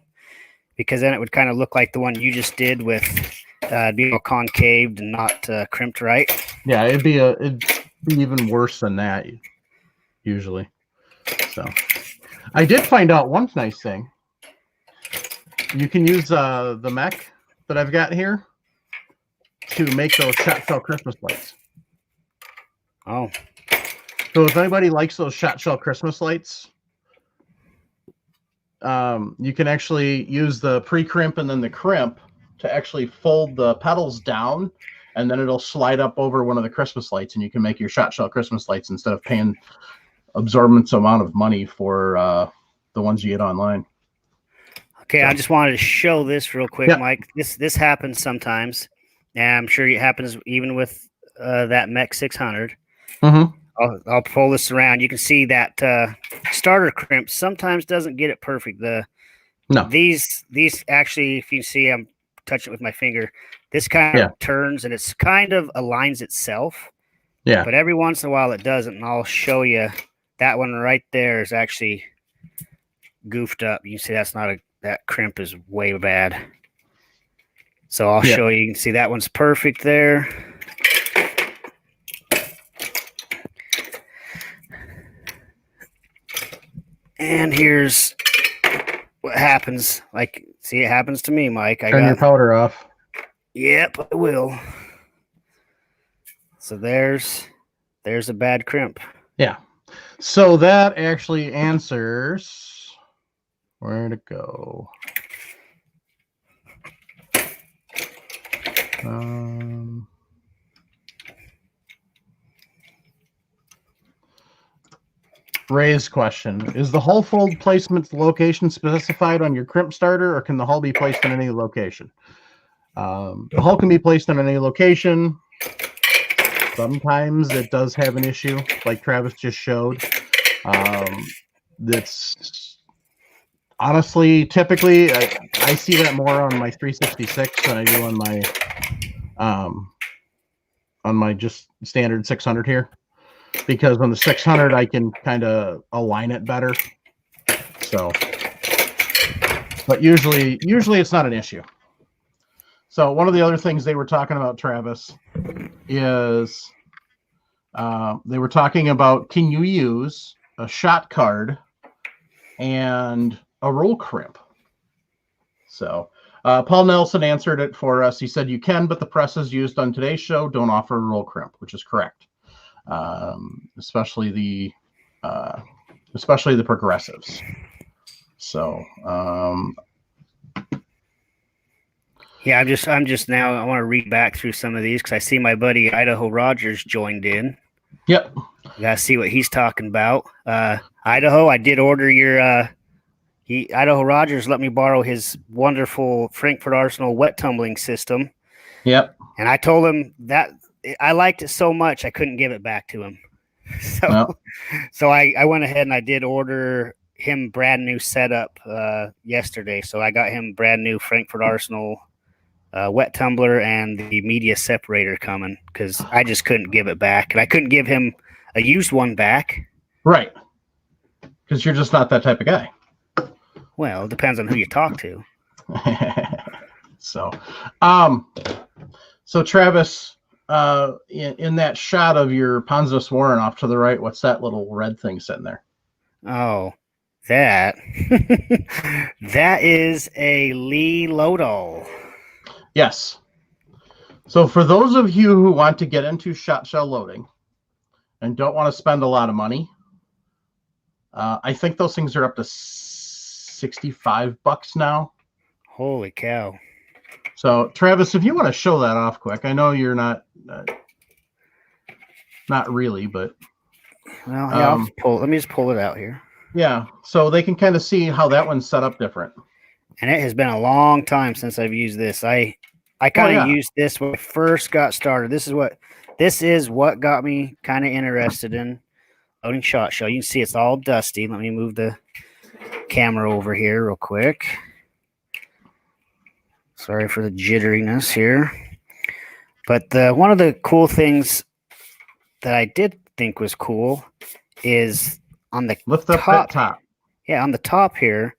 because then it would kind of look like the one you just did with be all concaved and not crimped right.
yeah, it'd be even worse than that usually. So I did find out one nice thing. You can use the mech that I've got here to make those shot shell Christmas lights.
Oh,
So if anybody likes those shot shell Christmas lights, you can actually use the pre-crimp and then the crimp to actually fold the petals down, and then it'll slide up over one of the Christmas lights, and you can make your shot shell Christmas lights instead of paying absorbent amount of money for the ones you get online.
okay.
So-
I just wanted to show this real quick,
Yeah.
Mike. This happens sometimes, and I'm sure it happens even with that Mech 600.
Mm-hmm.
I'll pull this around. You can see that starter crimp sometimes doesn't get it perfect.
No.
These actually, if you see, I'm touching it with my finger. This kind of turns and it's kind of aligns itself.
Yeah.
But every once in a while it doesn't, and I'll show you that one right there is actually goofed up. You can see that crimp is way bad. So I'll show you. You can see that one's perfect there. And here's what happens. Like, see, it happens to me, Mike.
Turn your powder off.
Yep, I will. So there's a bad crimp.
Yeah. So that actually answers where to go. Ray's question: is the hull fold placement location specified on your crimp starter, or can the hull be placed in any location? The hull can be placed in any location. Sometimes it does have an issue, like Travis just showed. That's honestly, typically, I see that more on my 366 than I do on my just standard 600 here. Because on the 600, I can kind of align it better. So, but usually it's not an issue. So one of the other things they were talking about, Travis, is they were talking about, can you use a shot card and a roll crimp? So Paul Nelson answered it for us. He said you can, but the presses used on today's show don't offer a roll crimp, which is correct. Especially the progressives. So
Yeah, I'm just now. I want to read back through some of these because I see my buddy Idaho Rogers joined in.
Yep.
You gotta see what he's talking about. Idaho, I did order your. Idaho Rogers let me borrow his wonderful Frankfurt Arsenal wet tumbling system,
Yep.
and I told him that I liked it so much I couldn't give it back to him. So,
Well.
so I went ahead and I did order him brand new setup yesterday. So I got him brand new Frankfurt Arsenal wet tumbler and the media separator coming because I just couldn't give it back, and I couldn't give him a used one back.
Right. Because you're just not that type of guy.
Well, it depends on who you talk to.
So Travis, in that shot of your Ponzos Warren off to the right, what's that little red thing sitting there?
Oh, that that is a Lee Lodall.
Yes. So for those of you who want to get into shot shell loading and don't want to spend a lot of money, I think those things are up to $65 now.
Holy cow.
So Travis, if you want to show that off quick, I know you're not really, but
Well, yeah, let me just pull it out here.
yeah, so they can kind of see how that one's set up different.
And it has been a long time since I've used this. I kind of used this when I first got started. This is what got me kind of interested in loading shot shell. You can see it's all dusty. Let me move the camera over here real quick. Sorry for the jitteriness here. But one of the cool things that I did think was cool is on the
Lift up that top.
Yeah, on the top here,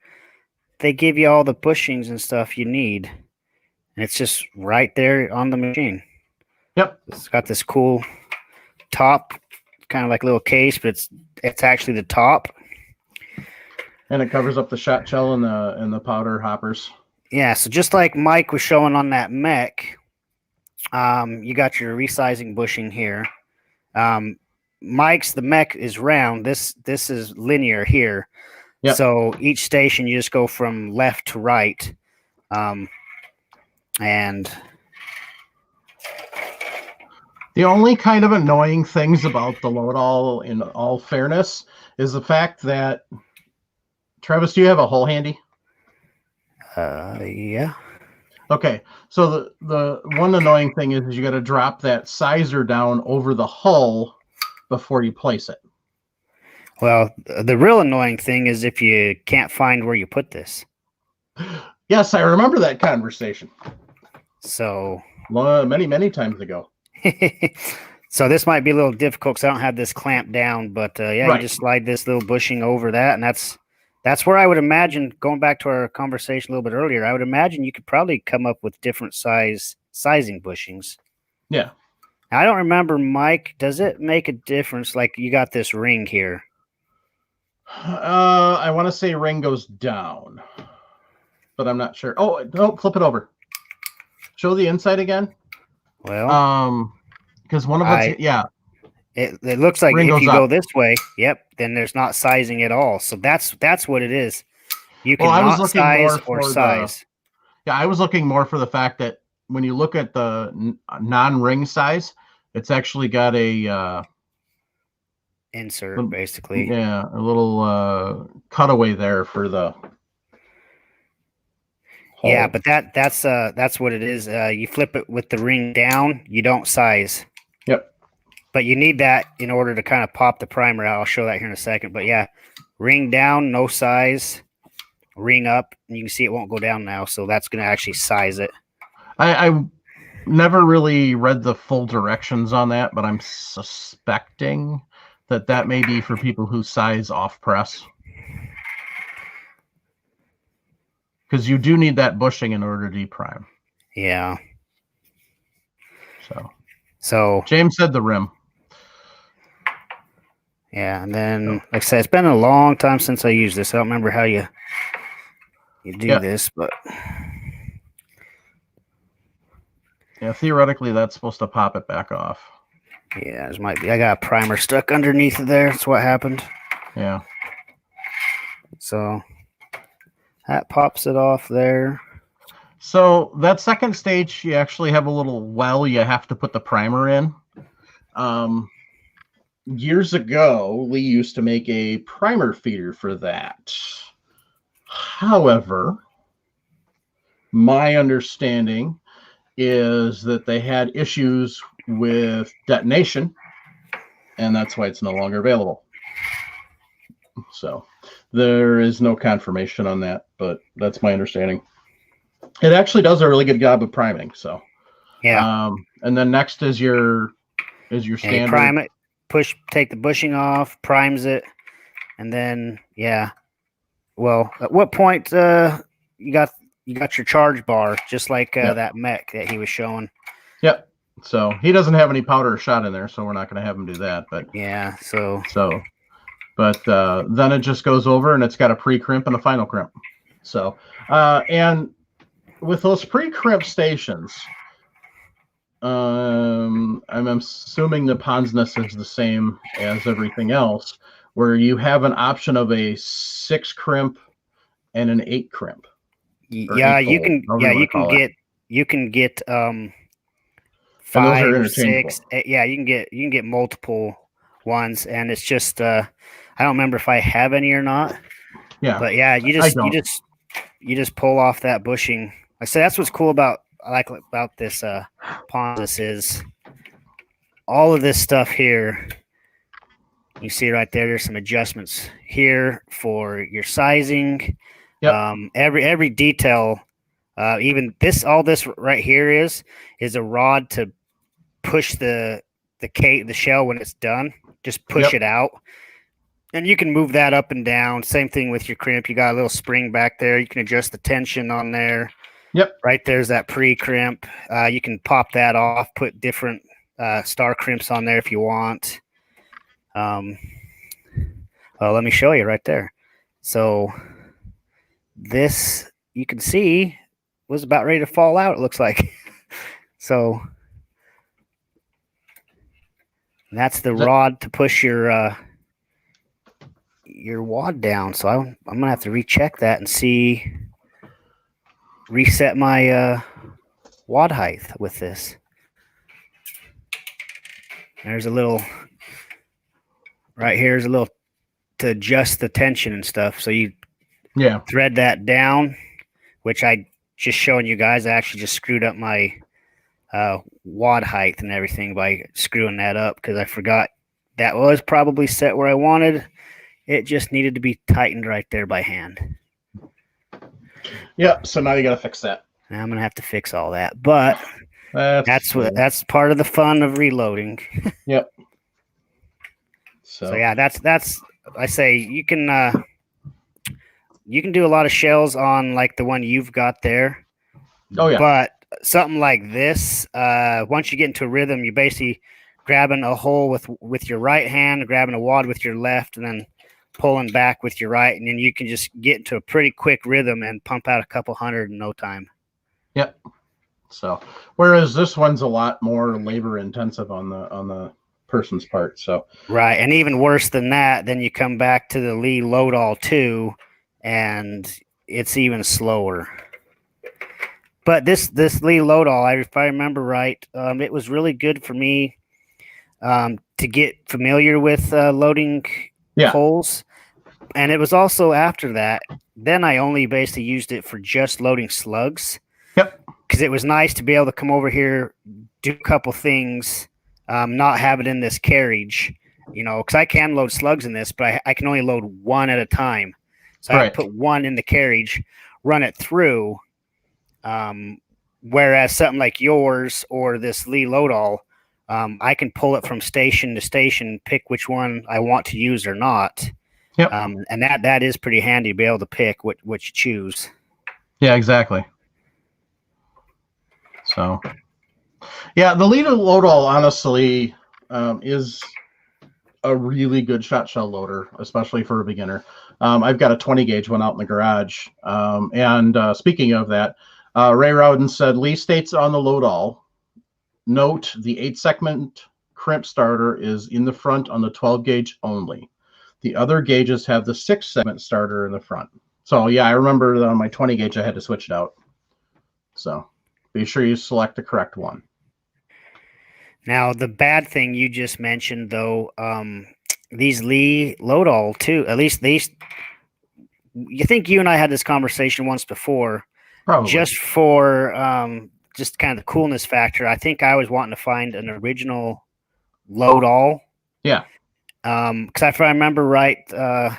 they give you all the bushings and stuff you need. And it's just right there on the machine.
Yep.
It's got this cool top, kind of like a little case, but it's actually the top.
And it covers up the shot shell and the powder hoppers.
Yeah, so just like Mike was showing on that mech, you got your resizing bushing here. Mike's the mech is round. This is linear here.
Yep.
So each station you just go from left to right. And
the only kind of annoying things about the Lodall, in all fairness, is the fact that, Travis, do you have a hole handy?
yeah.
Okay, so the one annoying thing is you got to drop that sizer down over the hull before you place it.
Well, the real annoying thing is if you can't find where you put this.
Yes, I remember that conversation.
So
many times ago.
So this might be a little difficult because I don't have this clamped down, but yeah,
Right.
You just slide this little bushing over that, and that's where I would imagine, going back to our conversation a little bit earlier, I would imagine you could probably come up with different sizing bushings.
Yeah.
Now, I don't remember, Mike, does it make a difference? Like you got this ring here.
I want to say ring goes down, but I'm not sure. Oh, no, flip it over. Show the inside again.
Well,
because one of us, yeah.
It looks like
Ring
if
goes
you go
up.
this way, yep, then there's not sizing at all. So that's what it is. You can
Well, I was
not
looking
size
more
or
for
size.
Yeah, I was looking more for the fact that when you look at the non-ring size, it's actually got a
Insert, basically.
yeah, a little cutaway there for the hole.
Yeah, but that's what it is. You flip it with the ring down, you don't size.
Yep.
But you need that in order to kind of pop the primer out. I'll show that here in a second. But yeah, ring down, no size. Ring up, and you can see it won't go down now. So that's going to actually size it.
I never really read the full directions on that, but I'm suspecting that may be for people who size off press. Because you do need that bushing in order to deprime.
Yeah.
So James said the rim.
Yeah, and then like I said, it's been a long time since I used this. I don't remember how you do this, but
yeah, theoretically that's supposed to pop it back off.
Yeah, this might be. I got a primer stuck underneath of there. That's what happened.
Yeah.
So that pops it off there.
So that second stage, you actually have a little well you have to put the primer in. Years ago, Lee used to make a primer feeder for that. However, my understanding is that they had issues with detonation, and that's why it's no longer available. So there is no confirmation on that, but that's my understanding. It actually does a really good job of priming. So
Yeah.
And then next is your
And you
standard.
prime it, take the bushing off, primes it, and then Well, at what point you got your charge bar, just like that mech that he was showing?
Yep. So he doesn't have any powder or shot in there, so we're not going to have him do that. But
yeah,
but then it just goes over, and it's got a pre-crimp and a final crimp. So and with those pre-crimp stations, I'm assuming the Ponsness is the same as everything else, where you have an option of a 6 crimp and an 8 crimp.
Yeah, you can. Yeah, you can get 5, 6. Yeah, you can get multiple ones, and it's just I don't remember if I have any or not.
Yeah,
but yeah, you just pull off that bushing. I say that's what's cool about this Ponsness is all of this stuff here. You see right there. There's some adjustments here for your sizing.
Yep.
Every detail, even all this right here is a rod to push the shell when it's done. Just push it out, and you can move that up and down. Same thing with your crimp. You got a little spring back there. You can adjust the tension on there.
Yep.
Right there's that pre-crimp. You can pop that off, put different star crimps on there if you want. Well, let me show you right there. So this, you can see, was about ready to fall out, it looks like. So that's the rod to push your wad down. So I'm gonna have to recheck that and reset my wad height with this. There's a little right here's a little to adjust the tension and stuff. So you thread that down, which I just showing you guys. I actually just screwed up my wad height and everything by screwing that up because I forgot that was probably set where I wanted. It just needed to be tightened right there by hand.
Yep. So now you got to fix that.
Now I'm gonna have to fix all that, but that's part of the fun of reloading.
Yep.
So yeah, that's I say you can do a lot of shells on like the one you've got there.
Oh yeah.
But something like this, once you get into a rhythm, you're basically grabbing a hole with your right hand, grabbing a wad with your left, and then pulling back with your right, and then you can just get into a pretty quick rhythm and pump out a couple hundred in no time.
Yep. So whereas this one's a lot more labor intensive on the person's part. So
right, and even worse than that, then you come back to the Lee Load-All 2, and it's even slower. But this Lee Load-All, if I remember right, it was really good for me to get familiar with loading holes. And it was also after that, then I only basically used it for just loading slugs.
Yep.
Because it was nice to be able to come over here, do a couple things, not have it in this carriage, because I can load slugs in this, but I can only load one at a time. So I put one in the carriage, run it through. Whereas something like yours or this Lee Load-All, I can pull it from station to station, pick which one I want to use or not.
Yep.
And that is pretty handy to be able to pick what you choose.
Yeah, exactly. So, yeah, the Lee Load-All honestly is a really good shot shell loader, especially for a beginner. I've got a 20 gauge one out in the garage. And speaking of that, Ray Rowden said, Lee states on the Load-All, note the 8-segment crimp starter is in the front on the 12 gauge only. The other gauges have the 6-segment starter in the front. So yeah, I remember that on my 20 gauge I had to switch it out. So be sure you select the correct one.
Now, the bad thing you just mentioned, though, these Lee Loadall too. At least these. You think you and I had this conversation once before,
Probably.
just for just kind of the coolness factor. I think I was wanting to find an original Loadall.
Yeah.
Because if I remember right, the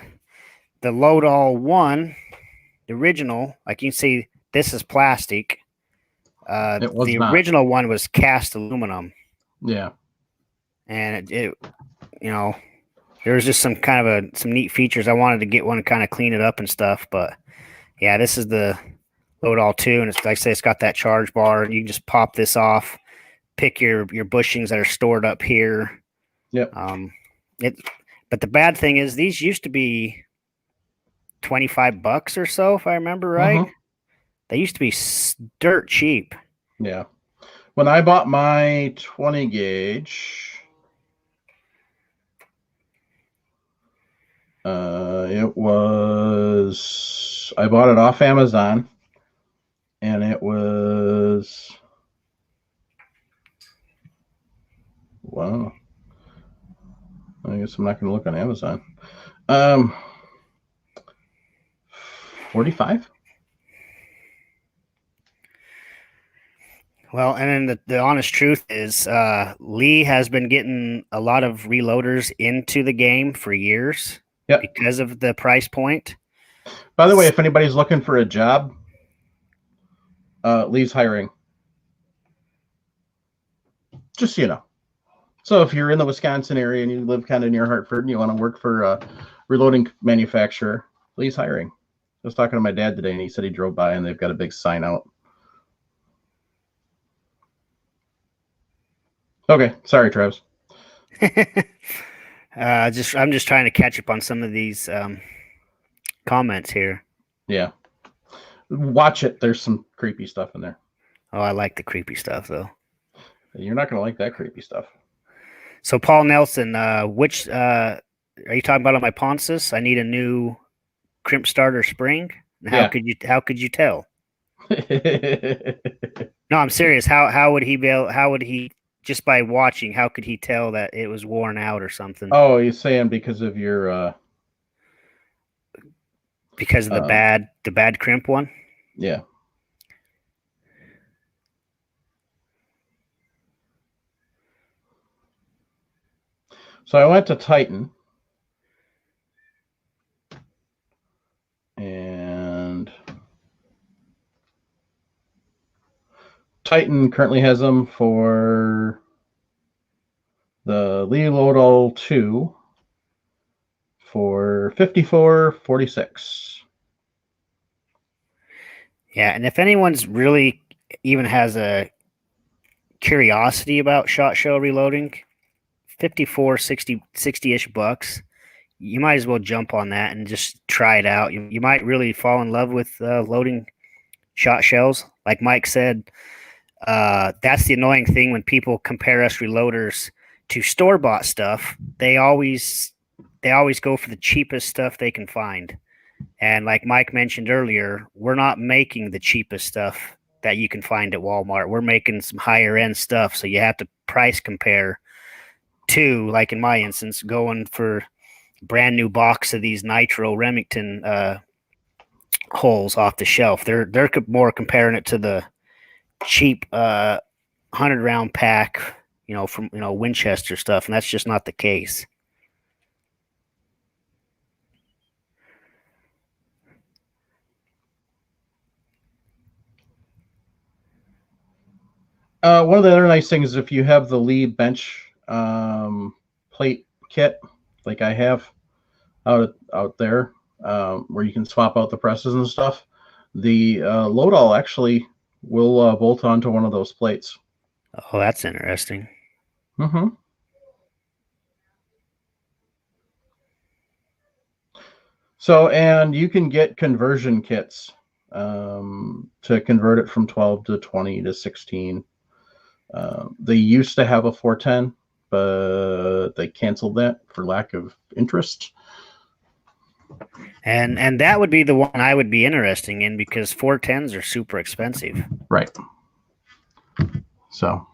Loadall one, the original, like you can see, this is plastic.
It was
the
not.
original one was cast aluminum,
Yeah.
and it you know, there was just some kind of some neat features. I wanted to get one and kind of clean it up and stuff, but yeah, this is the Loadall 2, and it's like I say, it's got that charge bar, and you can just pop this off, pick your bushings that are stored up here.
Yep.
But the bad thing is these used to be $25 or so, if I remember right.
Mhm.
They used to be dirt cheap.
Yeah. When I bought my 20 gauge, it was, I bought it off Amazon, and it was, wow. I guess I'm not going to look on Amazon. 45.
Well, and then the honest truth is, Lee has been getting a lot of reloaders into the game for years.
Yep.
Because of the price point.
By the way, if anybody's looking for a job, Lee's hiring. Just so you know. So if you're in the Wisconsin area and you live kind of near Hartford and you want to work for a reloading manufacturer, Lee's hiring. I was talking to my dad today, and he said he drove by and they've got a big sign out. Okay, sorry, Travis.
I'm just trying to catch up on some of these comments here.
Yeah, watch it. There's some creepy stuff in there.
Oh, I like the creepy stuff though.
You're not gonna like that creepy stuff.
So Paul Nelson, which are you talking about on my Ponsus? I need a new crimp starter spring. How could you tell? No, I'm serious. How would he be able, how would he, just by watching, how could he tell that it was worn out or something?
Oh, you're saying because of your
because of the bad crimp one?
Yeah. So I went to Titan, and Titan currently has them for the Lee Loadall 2 for $54.46.
Yeah, and if anyone's really even has a curiosity about SHOT Show reloading, 54, 60-ish bucks, you might as well jump on that and just try it out. You might really fall in love with loading shot shells. Like Mike said, that's the annoying thing when people compare us reloaders to store-bought stuff. They always go for the cheapest stuff they can find. And like Mike mentioned earlier, we're not making the cheapest stuff that you can find at Walmart. We're making some higher end stuff. So you have to price compare to, like in my instance, going for a brand new box of these Nitro Remington holes off the shelf. They're more comparing it to the cheap 100-round pack, from Winchester stuff, and that's just not the case.
One of the other nice things is if you have the Lee bench plate kit, like I have out there, where you can swap out the presses and stuff, the Loadall actually will bolt onto one of those plates.
Oh, that's interesting.
Mm-hmm. So, and you can get conversion kits to convert it from 12 to 20 to 16. They used to have a 410, but they canceled that for lack of interest.
And that would be the one I would be interested in because 410s are super expensive.
Right. So,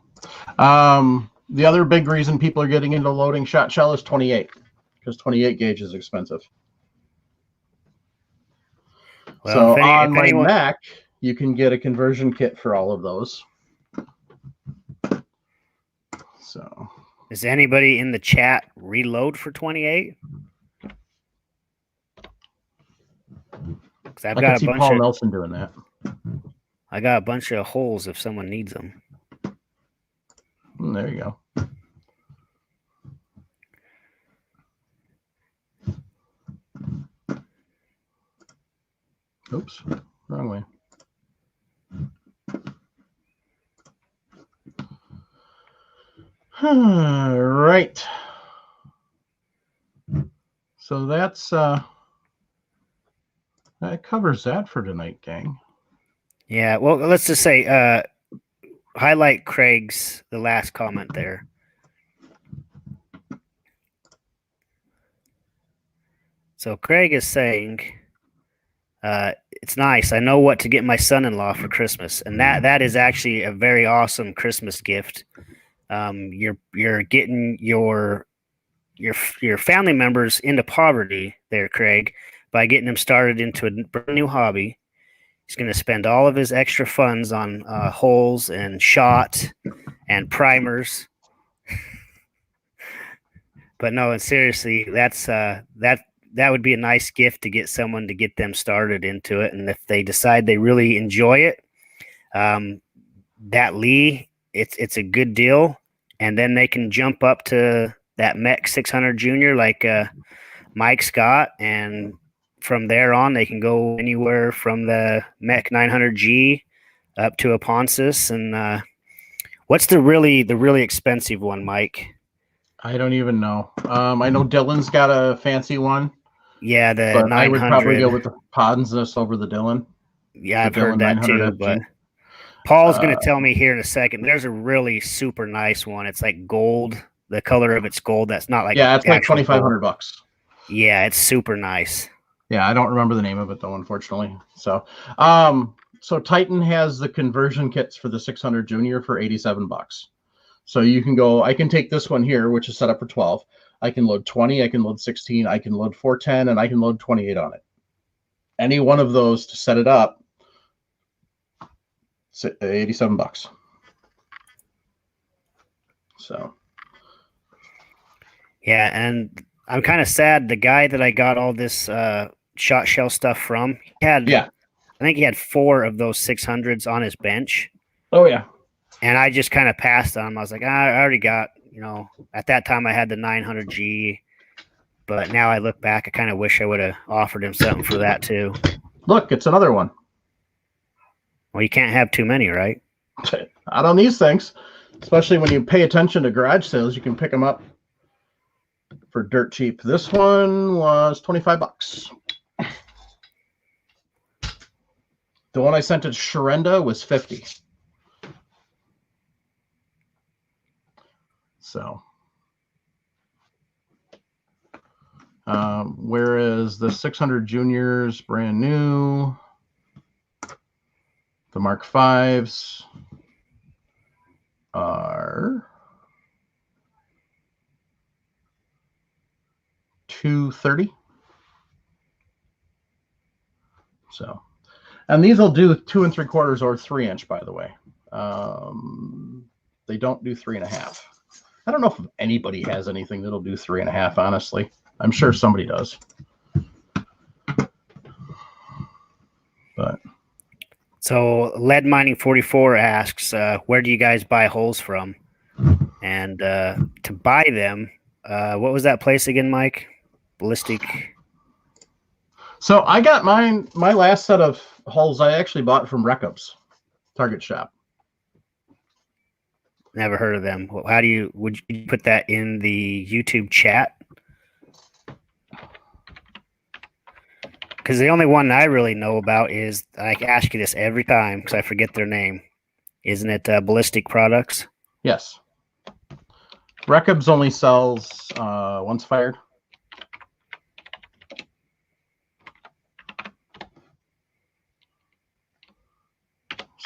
the other big reason people are getting into loading shot shell is 28, because 28 gauge is expensive.
Well,
So
if
on my
anyone,
Mac, you can get a conversion kit for all of those. So
is anybody in the chat reload for 28? Because
I can see Paul Nelson doing that.
I got a bunch of holes if someone needs them.
There you go. Oops, wrong way. Right. So that's that covers that for tonight, gang.
Yeah, well, let's just say highlight Craig's the last comment there. So Craig is saying, it's nice. I know what to get my son-in-law for Christmas, and that is actually a very awesome Christmas gift. You're getting your family members into poverty there, Craig, by getting them started into a brand new hobby. He's going to spend all of his extra funds on holes and shot and primers. But no, and seriously, that's that would be a nice gift to get someone to get them started into it. And if they decide they really enjoy it, that Lee, it's a good deal. And then they can jump up to that Mech 600 Junior like Mike Scott. And from there on, they can go anywhere from the Mech 900G up to a Ponsus. And what's the really expensive one, Mike?
I don't even know. I know Dylan's got a fancy one.
Yeah, the
but
900.
I would probably go with the Ponsus over the Dylan.
Yeah, I've
the
heard
Dylan
that too.
900
But
FG.
Paul's going to tell me here in a second. There's a really super nice one. It's like gold. The color of it's gold. That's not like
Yeah, it's like
actual
$2,500.
gold. Yeah, it's super nice.
Yeah, I don't remember the name of it though, unfortunately. So, so Titan has the conversion kits for the 600 Junior for $87. So you can go. I can take this one here, which is set up for 12. I can load 20. I can load 16. I can load 410, and I can load 28 on it. Any one of those to set it up, $87. So.
Yeah, and I'm kind of sad. The guy that I got all this shot shell stuff from, I think he had 4 of those 600s on his bench.
Oh yeah.
And I just kind of passed on him. I was like, I already got, at that time I had the 900G, but now I look back, I kind of wish I would have offered him something for that too.
Look, it's another one.
Well, you can't have too many, right?
Not on these things, especially when you pay attention to garage sales, you can pick them up for dirt cheap. This one was $25. The one I sent to Sharenda was $50. So, whereas the 600 Juniors, brand new, the Mark V's are $230. So, and these will do 2 3/4 or 3-inch, by the way. They don't do 3.5. I don't know if anybody has anything that'll do 3.5, honestly. I'm sure somebody does. But
so Lead Mining 44 asks, where do you guys buy holes from? And to buy them, what was that place again, Mike? Ballistic.
So I got my last set of holes I actually bought from Recup's Target Shop.
Never heard of them. Would you put that in the YouTube chat? Because the only one I really know about is, I ask you this every time because I forget their name. Isn't it Ballistic Products?
Yes. Recup's only sells once fired.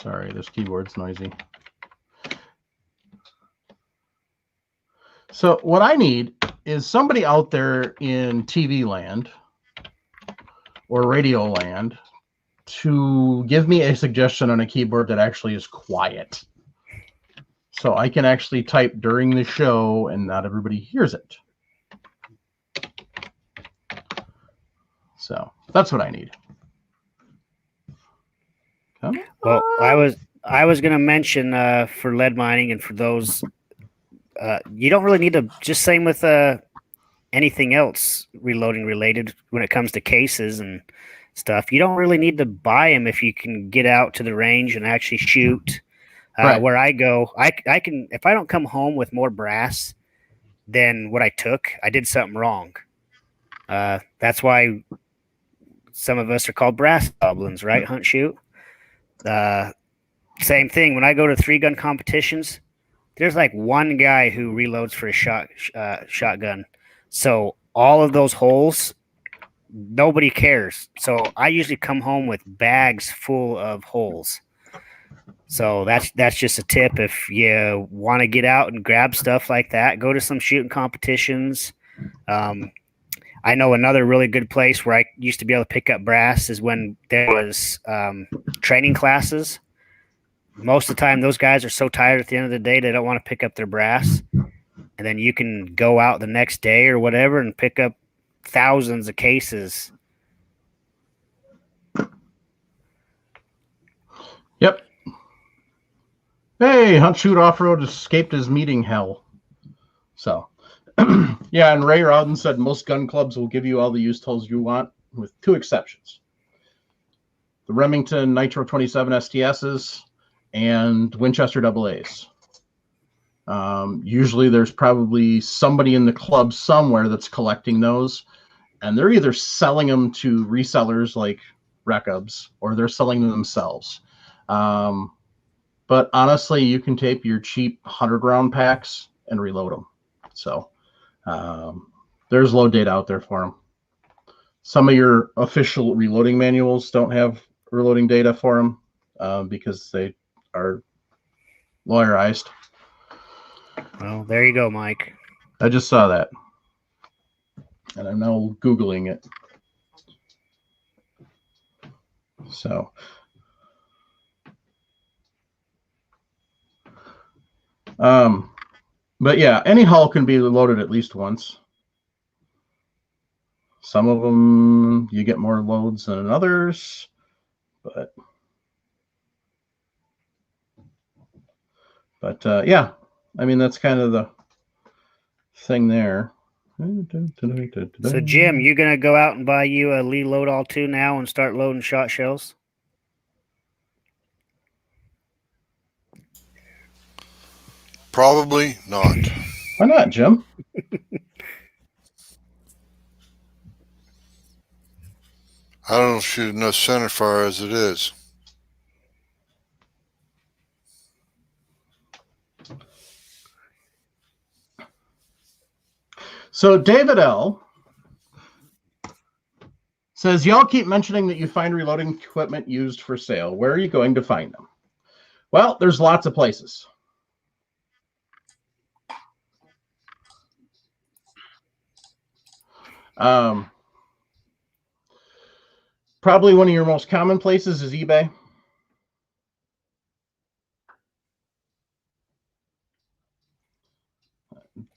Sorry, this keyboard's noisy. So what I need is somebody out there in TV land or radio land to give me a suggestion on a keyboard that actually is quiet. So I can actually type during the show and not everybody hears it. So that's what I need. Come
Well,
on.
I was going to mention for lead mining and for those, you don't really need to. Just same with anything else reloading related when it comes to cases and stuff. You don't really need to buy them if you can get out to the range and actually shoot.
Right.
Where I go, I can, if I don't come home with more brass than what I took, I did something wrong. That's why some of us are called brass goblins, right? Hunt shoot. Same thing. When I go to 3-gun competitions, there's like one guy who reloads for a shotgun. So all of those holes, nobody cares. So I usually come home with bags full of holes. So that's just a tip. If you want to get out and grab stuff like that, go to some shooting competitions. I know another really good place where I used to be able to pick up brass is when there was training classes. Most of the time, those guys are so tired at the end of the day, they don't want to pick up their brass. And then you can go out the next day or whatever and pick up thousands of cases.
Yep. Hey, Hunt Shoot Off-Road escaped his meeting hell. So, yeah, and Ray Rowden said most gun clubs will give you all the use tools you want, with 2 exceptions. The Remington Nitro 27 STSs and Winchester AAs. Usually there's probably somebody in the club somewhere that's collecting those, and they're either selling them to resellers like Recubs or they're selling them themselves. But honestly, you can tape your cheap 100-round packs and reload them. So there's load data out there for them. Some of your official reloading manuals don't have reloading data for them because they are lawyerized.
Well, there you go, Mike.
I just saw that. And I'm now Googling it. So. But yeah, any hull can be loaded at least once. Some of them you get more loads than others, but yeah, I mean that's kind of the thing there.
So Jim, you gonna go out and buy you a Lee Load-All 2 now and start loading shot shells?
Probably not.
Why not, Jim?
I don't shoot enough center fire as it is.
So David L. says, y'all keep mentioning that you find reloading equipment used for sale. Where are you going to find them? Well, there's lots of places. Probably one of your most common places is eBay.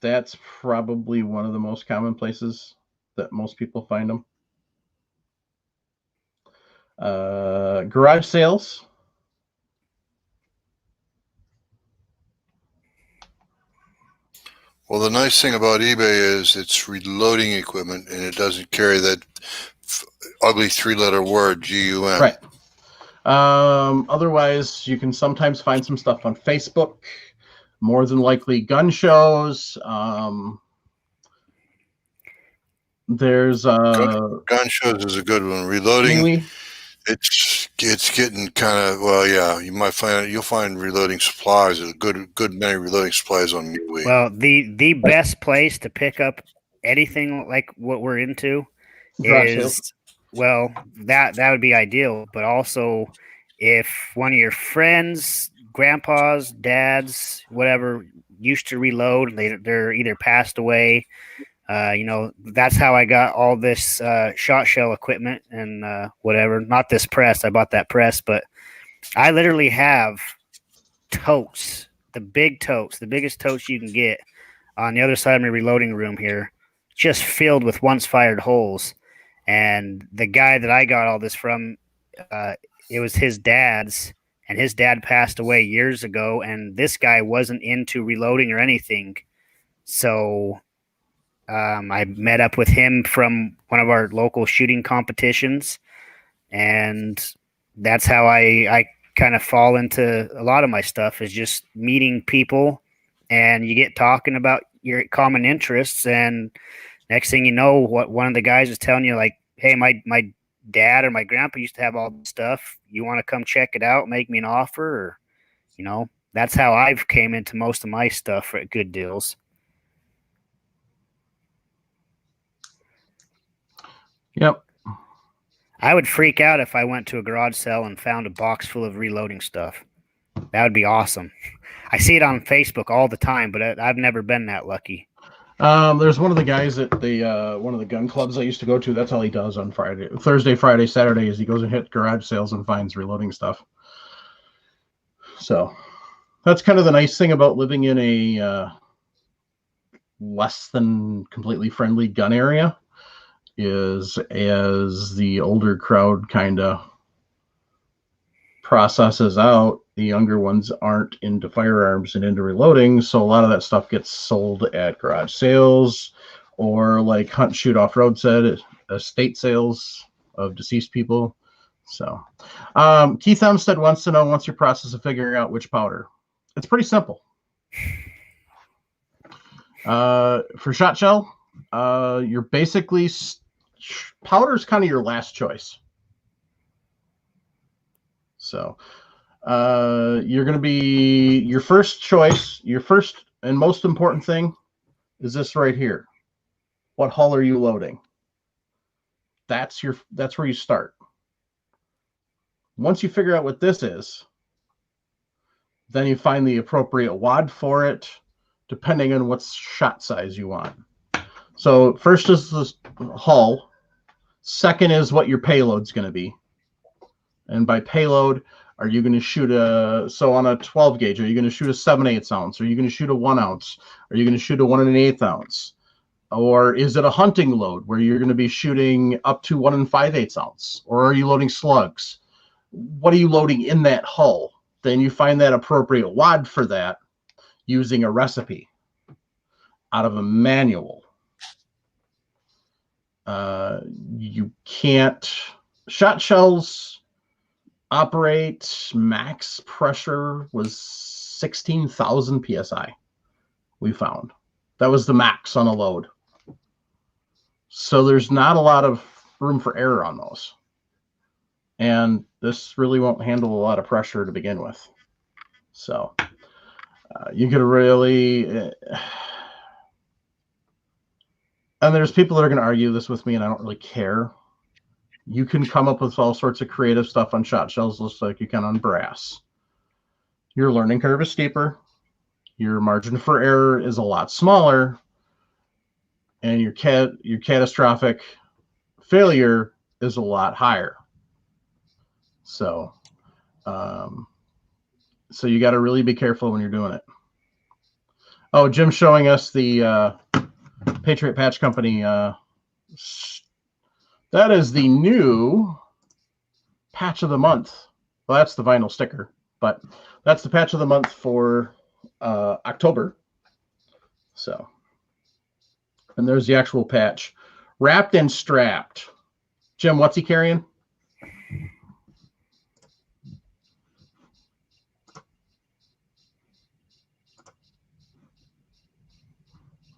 That's probably one of the most common places that most people find them. Garage sales.
Well, the nice thing about eBay is it's reloading equipment, and it doesn't carry that ugly 3-letter word GUM.
Right. Otherwise, you can sometimes find some stuff on Facebook. More than likely, gun shows. There's
Gun shows is a good one. Reloading.
Really?
It's getting kind of, well, yeah. You'll find reloading supplies. There's a good many reloading supplies on MeWe.
Well, the best place to pick up anything like what we're into
Garage
is
sales.
well that would be ideal, but also if one of your friends, grandpas, dads, whatever, used to reload, they're either passed away. That's how I got all this shot shell equipment and whatever. Not this press. I bought that press, but I literally have totes, the big totes, the biggest totes you can get on the other side of my reloading room here, just filled with once fired holes. And the guy that I got all this from, it was his dad's, and his dad passed away years ago. And this guy wasn't into reloading or anything. So I met up with him from one of our local shooting competitions, and that's how I kind of fall into a lot of my stuff, is just meeting people, and you get talking about your common interests, and next thing you know, what one of the guys is telling you, like, hey, my dad or my grandpa used to have all this stuff. You want to come check it out, make me an offer? Or, that's how I've came into most of my stuff at good deals.
Yep.
I would freak out if I went to a garage sale and found a box full of reloading stuff. That would be awesome. I see it on Facebook all the time, but I've never been that lucky.
There's one of the guys at one of the gun clubs I used to go to. That's all he does on Thursday, Friday, Saturday, is he goes and hits garage sales and finds reloading stuff. So that's kind of the nice thing about living in a less than completely friendly gun area, is as the older crowd kind of processes out, the younger ones aren't into firearms and into reloading. So a lot of that stuff gets sold at garage sales, or like Hunt Shoot Off Road said, estate sales of deceased people. So Keith Hempstead wants to know, what's your process of figuring out which powder? It's pretty simple. For shot shell, you're basically powder is kind of your last choice. So you're going to be your first choice. Your first and most important thing is this right here. What hull are you loading? That's where you start. Once you figure out what this is, then you find the appropriate wad for it, depending on what shot size you want. So first is the hull. Second is what your payload's going to be. And by payload, are you going to shoot so on a 12 gauge, are you going to shoot a 7/8 ounce? Are you going to shoot a 1 ounce? Are you going to shoot a 1 1/8 ounce? Or is it a hunting load where you're going to be shooting up to 1 5/8 ounce? Or are you loading slugs? What are you loading in that hull? Then you find that appropriate wad for that using a recipe out of a manual. You can't, shot shells operate, max pressure was 16,000 PSI. We found that was the max on a load. So there's not a lot of room for error on those. And this really won't handle a lot of pressure to begin with. So you could really, and there's people that are going to argue this with me, and I don't really care. You can come up with all sorts of creative stuff on shot shells, just like you can on brass. Your learning curve is steeper. Your margin for error is a lot smaller. And your catastrophic failure is a lot higher. So, so you got to really be careful when you're doing it. Oh, Jim's showing us the Patriot Patch Company. That is the new patch of the month. Well, that's the vinyl sticker, but that's the patch of the month for October. So, and there's the actual patch, wrapped and strapped. Jim, what's he carrying?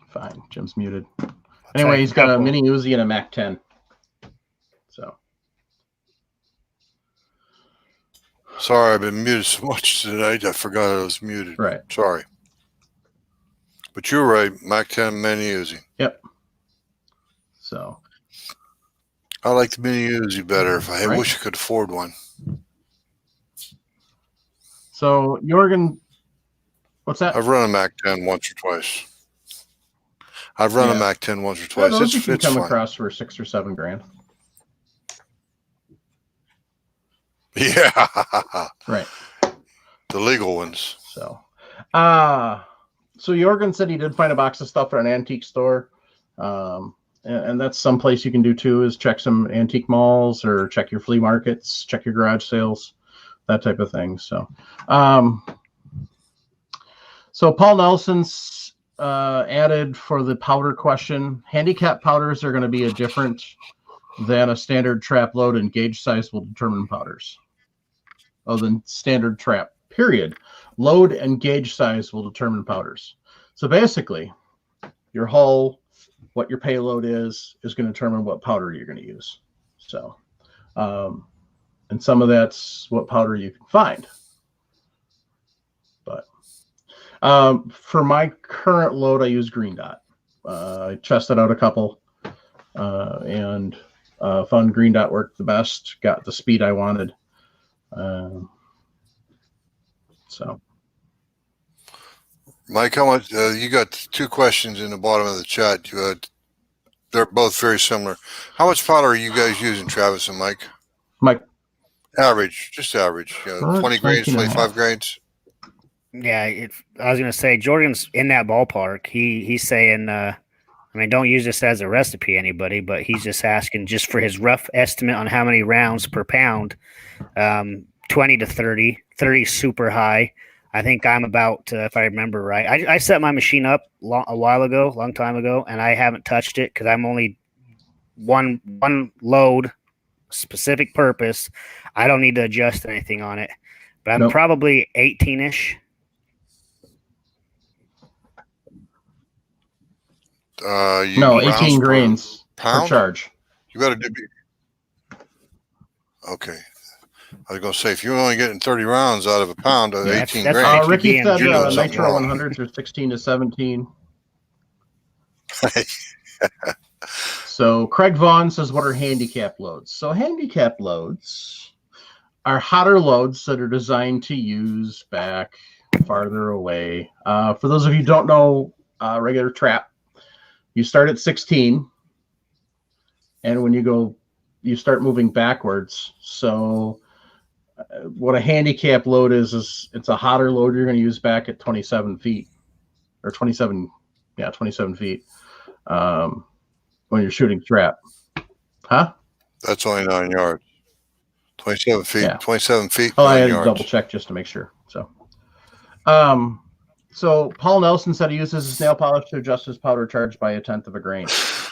Fine, Jim's muted. Anyway, he's got a mini Uzi and a Mac 10. So.
Sorry, I've been muted so much tonight, I forgot I was muted.
Right.
Sorry. But you're right, Mac 10 mini Uzi.
Yep. So.
I like the mini Uzi better. I
Right.
wish I could afford one.
So Jorgen, what's that?
I've run a Mac 10 once or twice. I've run a
Yeah.
Mac 10 once or
Yeah,
twice.
those you
It's
can come
fine.
across for $6,000 or $7,000.
Yeah.
Right.
The legal ones.
So Jorgen said he did find a box of stuff at an antique store. And that's some place you can do too, is check some antique malls or check your flea markets, check your garage sales, that type of thing. So Paul Nelson's added for the powder question. Handicap powders are going to be a different than a standard trap. Load and gauge size will determine powders. Than standard trap, period. Load and gauge size will determine powders. So basically, your hull, what your payload is going to determine what powder you're going to use. So, and some of that's what powder you can find. But for my current load, I use Green Dot. I tested out a couple and found Green Dot worked the best, got the speed I wanted. So,
Mike, how much? You got 2 questions in the bottom of the chat. They're both very similar. How much powder are you guys using, Travis and Mike?
Mike,
Average, just average. 20 grains, 25 grains.
Yeah, I was gonna say Jordan's in that ballpark. He's saying, I mean, don't use this as a recipe, anybody, but he's just asking just for his rough estimate on how many rounds per pound. 20 to 30. 30 super high. I think I'm about, if I remember right, I set my machine up a long time ago, and I haven't touched it because I'm only one load, specific purpose. I don't need to adjust anything on it, but I'm probably 18-ish.
No, 18 grains per charge.
You got to do. Okay. I was going to say, if you're only getting 30 rounds out of a pound of 18 grains.
Ricky said
you're doing
Nitro
something
100s are 16 to 17. So Craig Vaughn says, what are handicap loads? So handicap loads are hotter loads that are designed to use back farther away. For those of you who don't know, regular trap, you start at 16, and when you start moving backwards. So what a handicap load is it's a hotter load you're going to use back at 27 feet or 27 feet when you're shooting trap. Huh?
That's only 9 yards. 27 feet. Yeah. 27 feet.
Oh, I had to double check just to make sure. So Paul Nelson said he uses his nail polish to adjust his powder charge by 1/10 of a grain.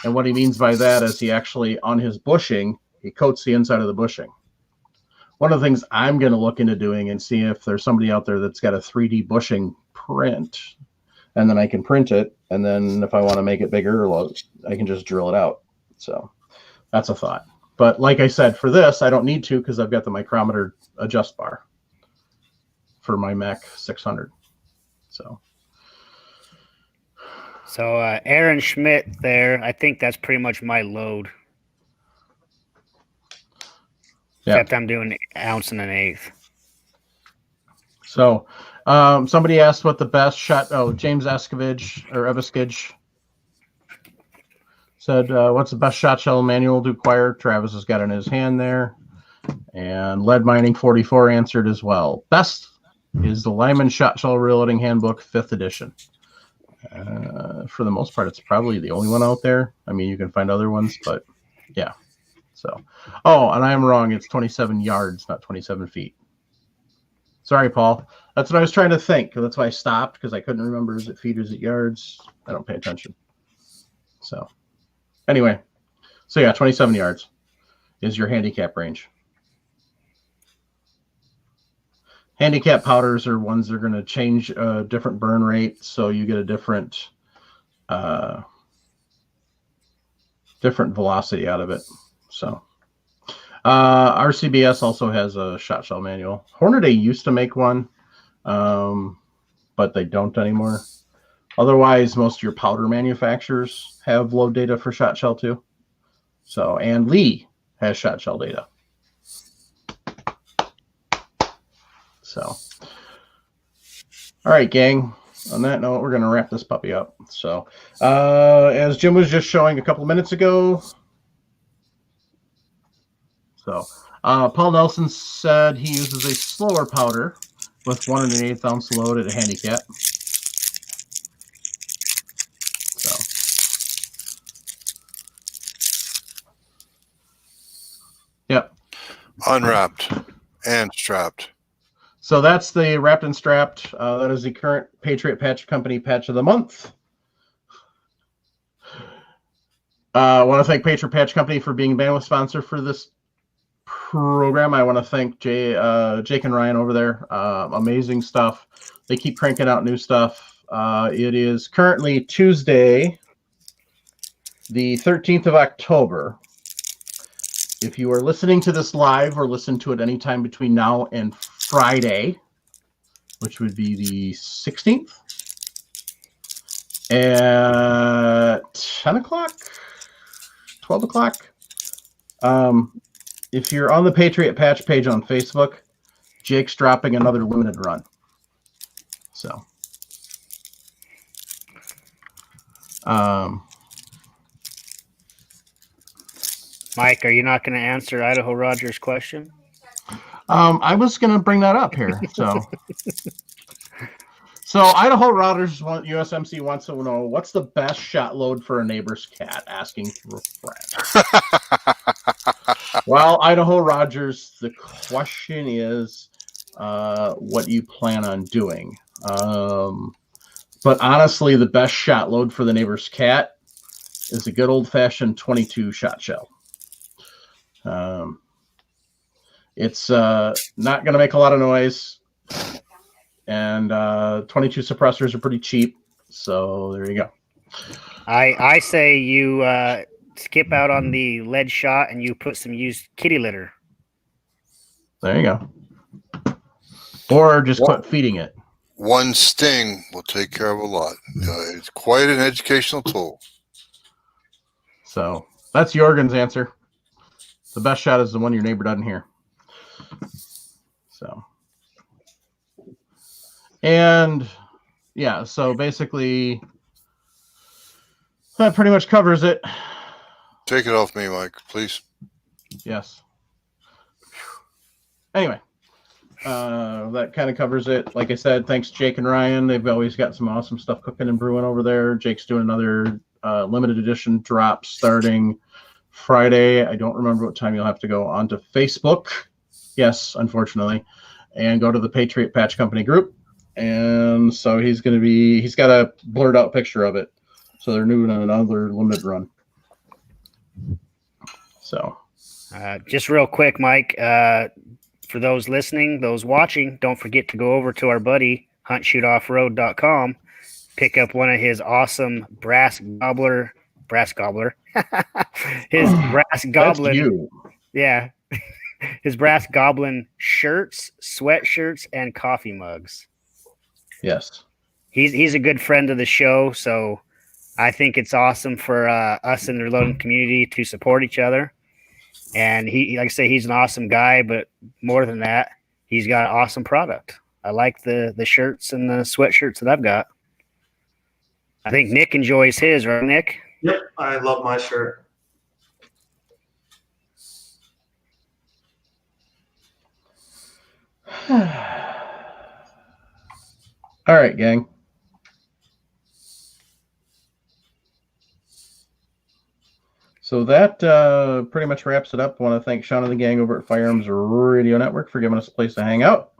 And what he means by that is he actually, on his bushing, he coats the inside of the bushing. One of the things I'm going to look into doing and see if there's somebody out there that's got a 3D bushing print, and then I can print it. And then if I want to make it bigger, I can just drill it out. So that's a thought. But like I said, for this, I don't need to because I've got the micrometer adjust bar for my Mac 600.
So Aaron Schmidt there, I think that's pretty much my load.
Yeah.
Except I'm doing 1 1/8 ounce.
So somebody asked what the best shot. Oh, James Eviskage said, what's the best shot shell manual to acquire? Travis has got in his hand there. And Lead Mining 44 answered as well. Best is the Lyman Shot Shell Reloading Handbook, 5th edition. For the most part, it's probably the only one out there. I mean, you can find other ones, but yeah. So, and I am wrong. It's 27 yards, not 27 feet. Sorry, Paul. That's what I was trying to think. That's why I stopped, because I couldn't remember. Is it feet or is it yards? I don't pay attention. So, anyway. So, yeah, 27 yards is your handicap range. Handicap powders are ones that are going to change a different burn rate, so you get a different velocity out of it. So RCBS also has a shot shell manual. Hornady used to make one, but they don't anymore. Otherwise, most of your powder manufacturers have load data for shot shell too. So, and Lee has shot shell data. So, All right, gang. On that note, we're going to wrap this puppy up. So, as Jim was just showing a couple minutes ago, Paul Nelson said he uses a slower powder with 1 1/8 ounce load at a handicap. So, yep.
Unwrapped and strapped.
So that's the wrapped and strapped. That is the current Patriot Patch Company patch of the month. I want to thank Patriot Patch Company for being bandwidth sponsor for this program. I want to thank Jake and Ryan over there. Amazing stuff. They keep cranking out new stuff. It is currently Tuesday, the 13th of October. If you are listening to this live or listen to it anytime between now and Friday, which would be the 16th, at 10 o'clock, 12 o'clock. If you're on the Patriot Patch page on Facebook, Jake's dropping another limited run. So,
Mike, are you not going to answer Idaho Rogers' question?
I was going to bring that up here. So Idaho Rogers USMC wants to know what's the best shot load for a neighbor's cat, asking for a friend. Well, Idaho Rogers, the question is what you plan on doing. But honestly, the best shot load for the neighbor's cat is a good old-fashioned 22 shot shell. It's not going to make a lot of noise, and 22 suppressors are pretty cheap. So there you go.
I say you skip out on the lead shot and you put some used kitty litter.
There you go. Or just quit feeding it.
One sting will take care of a lot. It's quite an educational tool.
So that's Jorgen's answer. The best shot is the one your neighbor doesn't hear. So, and yeah, so basically that pretty much covers it.
Take it off me, Mike, please.
Yes. Anyway, that kind of covers it. Like I said, thanks Jake and Ryan. They've always got some awesome stuff cooking and brewing over there. Jake's doing another limited edition drop starting Friday. I don't remember what time. You'll have to go onto Facebook. Yes, unfortunately, and go to the Patriot Patch Company group. And so he's got a blurred out picture of it. So they're doing another limited run. So
just real quick, Mike, for those listening, those watching, don't forget to go over to our buddy huntshootoffroad.com, pick up one of his awesome brass gobbler, his brass goblin.
that's you.
Yeah. His brass goblin shirts, sweatshirts, and coffee mugs.
Yes.
He's a good friend of the show, so I think it's awesome for us in the reloading community to support each other. And he, like I say, he's an awesome guy, but more than that, he's got an awesome product. I like the shirts and the sweatshirts that I've got. I think Nick enjoys his, right, Nick?
Yep, I love my shirt.
All right, gang. So that pretty much wraps it up. I want to thank Sean and the gang over at Firearms Radio Network for giving us a place to hang out.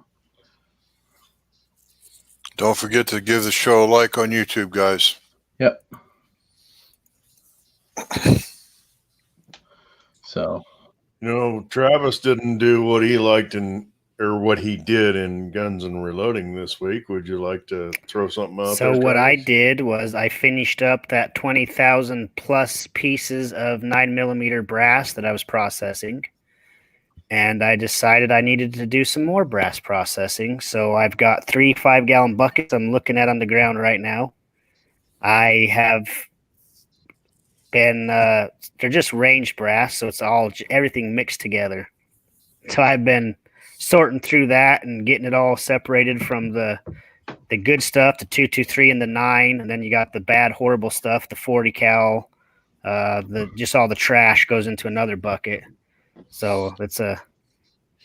Don't forget to give the show a like on YouTube, guys.
Yep. So,
Travis didn't do what he liked or what he did in Guns and Reloading this week. Would you like to throw something out
So
there?
what I
Travis?
did was I finished up that 20,000 plus pieces of 9mm brass that I was processing. And I decided I needed to do some more brass processing. So I've got 3 5-gallon buckets I'm looking at on the ground right now. I have been, they're just range brass. So it's everything mixed together. So I've been sorting through that and getting it all separated from the the good stuff, the 223 and the 9, and then you got the bad, horrible stuff, the 40 cal. Just all the trash goes into another bucket. So it's a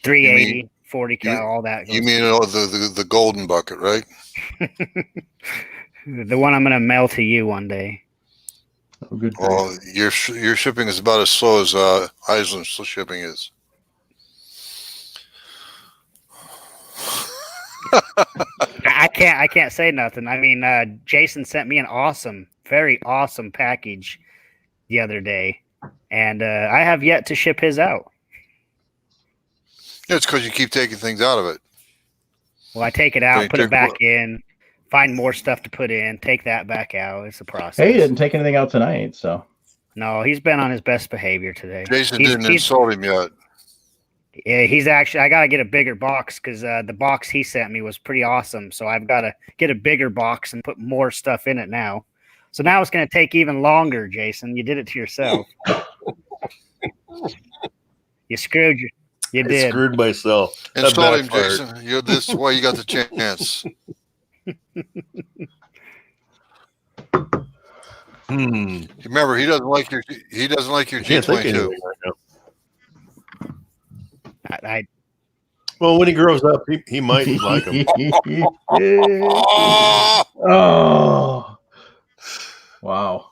380, 40 cal, all that.
You mean the golden bucket, right?
The one I'm going to mail to you one day.
Oh, good.
Well, your shipping is about as slow as Iceland's shipping is.
I can't say nothing. I mean, Jason sent me an very awesome package the other day, and I have yet to ship his out.
Yeah, it's because you keep taking things out of it.
Well, I take it out,
Okay,
put it
take
back
what?
in, find more stuff to put in, take that back out. It's a process.
Hey, he didn't take anything out tonight, so.
No, he's been on his best behavior today.
Jason
He's-
didn't
he's-
insult him yet.
Yeah, he's actually. I gotta get a bigger box because the box he sent me was pretty awesome. So I've got to get a bigger box and put more stuff in it now. So now it's going to take even longer, Jason. You did it to yourself. You screwed you. You
I
did.
screwed myself. That
Insult him,
backfired.
Jason. This is why you got the chance. Remember, he doesn't like your
Can't think of
G22.
anything right now.
I
Well, when he grows up, he might like him.
Oh!
Oh, wow.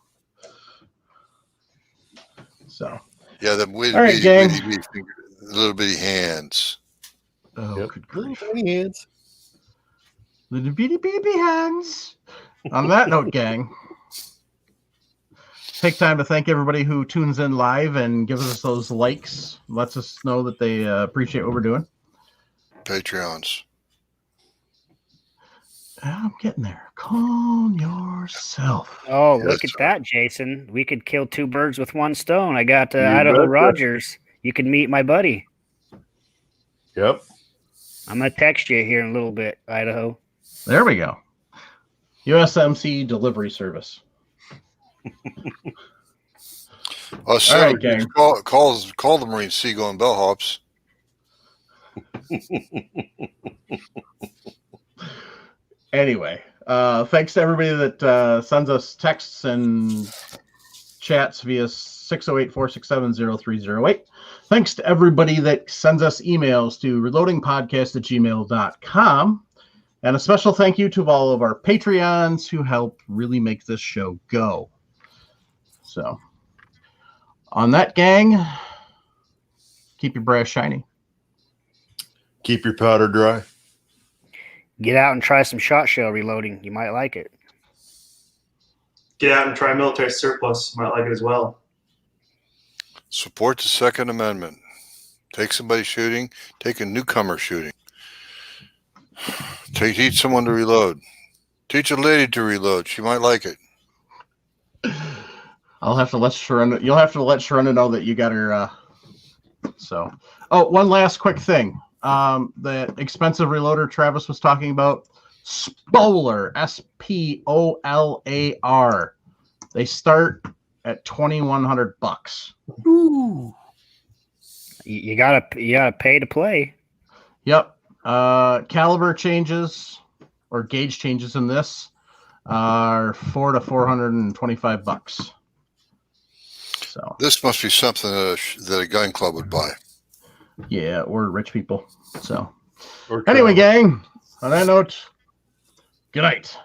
So,
Yeah, the
All right, gang.
little bitty hands.
oh,
Yep.
good grief.
Tiny hands.
Little bitty baby hands. On that note, gang, take time to thank everybody who tunes in live and gives us those likes. Lets us know that they appreciate what we're doing.
Patreons.
I'm getting there. Calm yourself.
Oh,
Yes,
look at
sir.
that, Jason. We could kill two birds with one stone. I got
You
Idaho
betcha.
Rogers. You can meet my buddy.
Yep.
I'm going to text you here in a little bit, Idaho.
There we go. USMC delivery service.
Us
All right,
Sandwiches
gang.
call the Marine Seagull and Bellhops.
Anyway, thanks to everybody that sends us texts and chats via 608-467-0308. Thanks to everybody that sends us emails to reloadingpodcast@gmail.com. And a special thank you to all of our Patreons who help really make this show go. So, on that, gang, keep your brass shiny.
Keep your powder dry.
Get out and try some shot shell reloading. You might like it.
Get out and try military surplus. You might like it as well.
Support the Second Amendment. Take somebody shooting. Take a newcomer shooting. Teach someone to reload. Teach a lady to reload. She might like it.
I'll have to let Sharonda. You'll have to let Sharonda know that you got her. So, oh, one last quick thing. The expensive reloader Travis was talking about, Spolar, SPOLAR. They start at $2,100.
You gotta pay to play.
Yep. Caliber changes or gauge changes in this are $400 to $425. So
This must be something that a gun club would buy.
yeah, or rich people. So
Or
anyway,
travel.
gang. On that note, good night.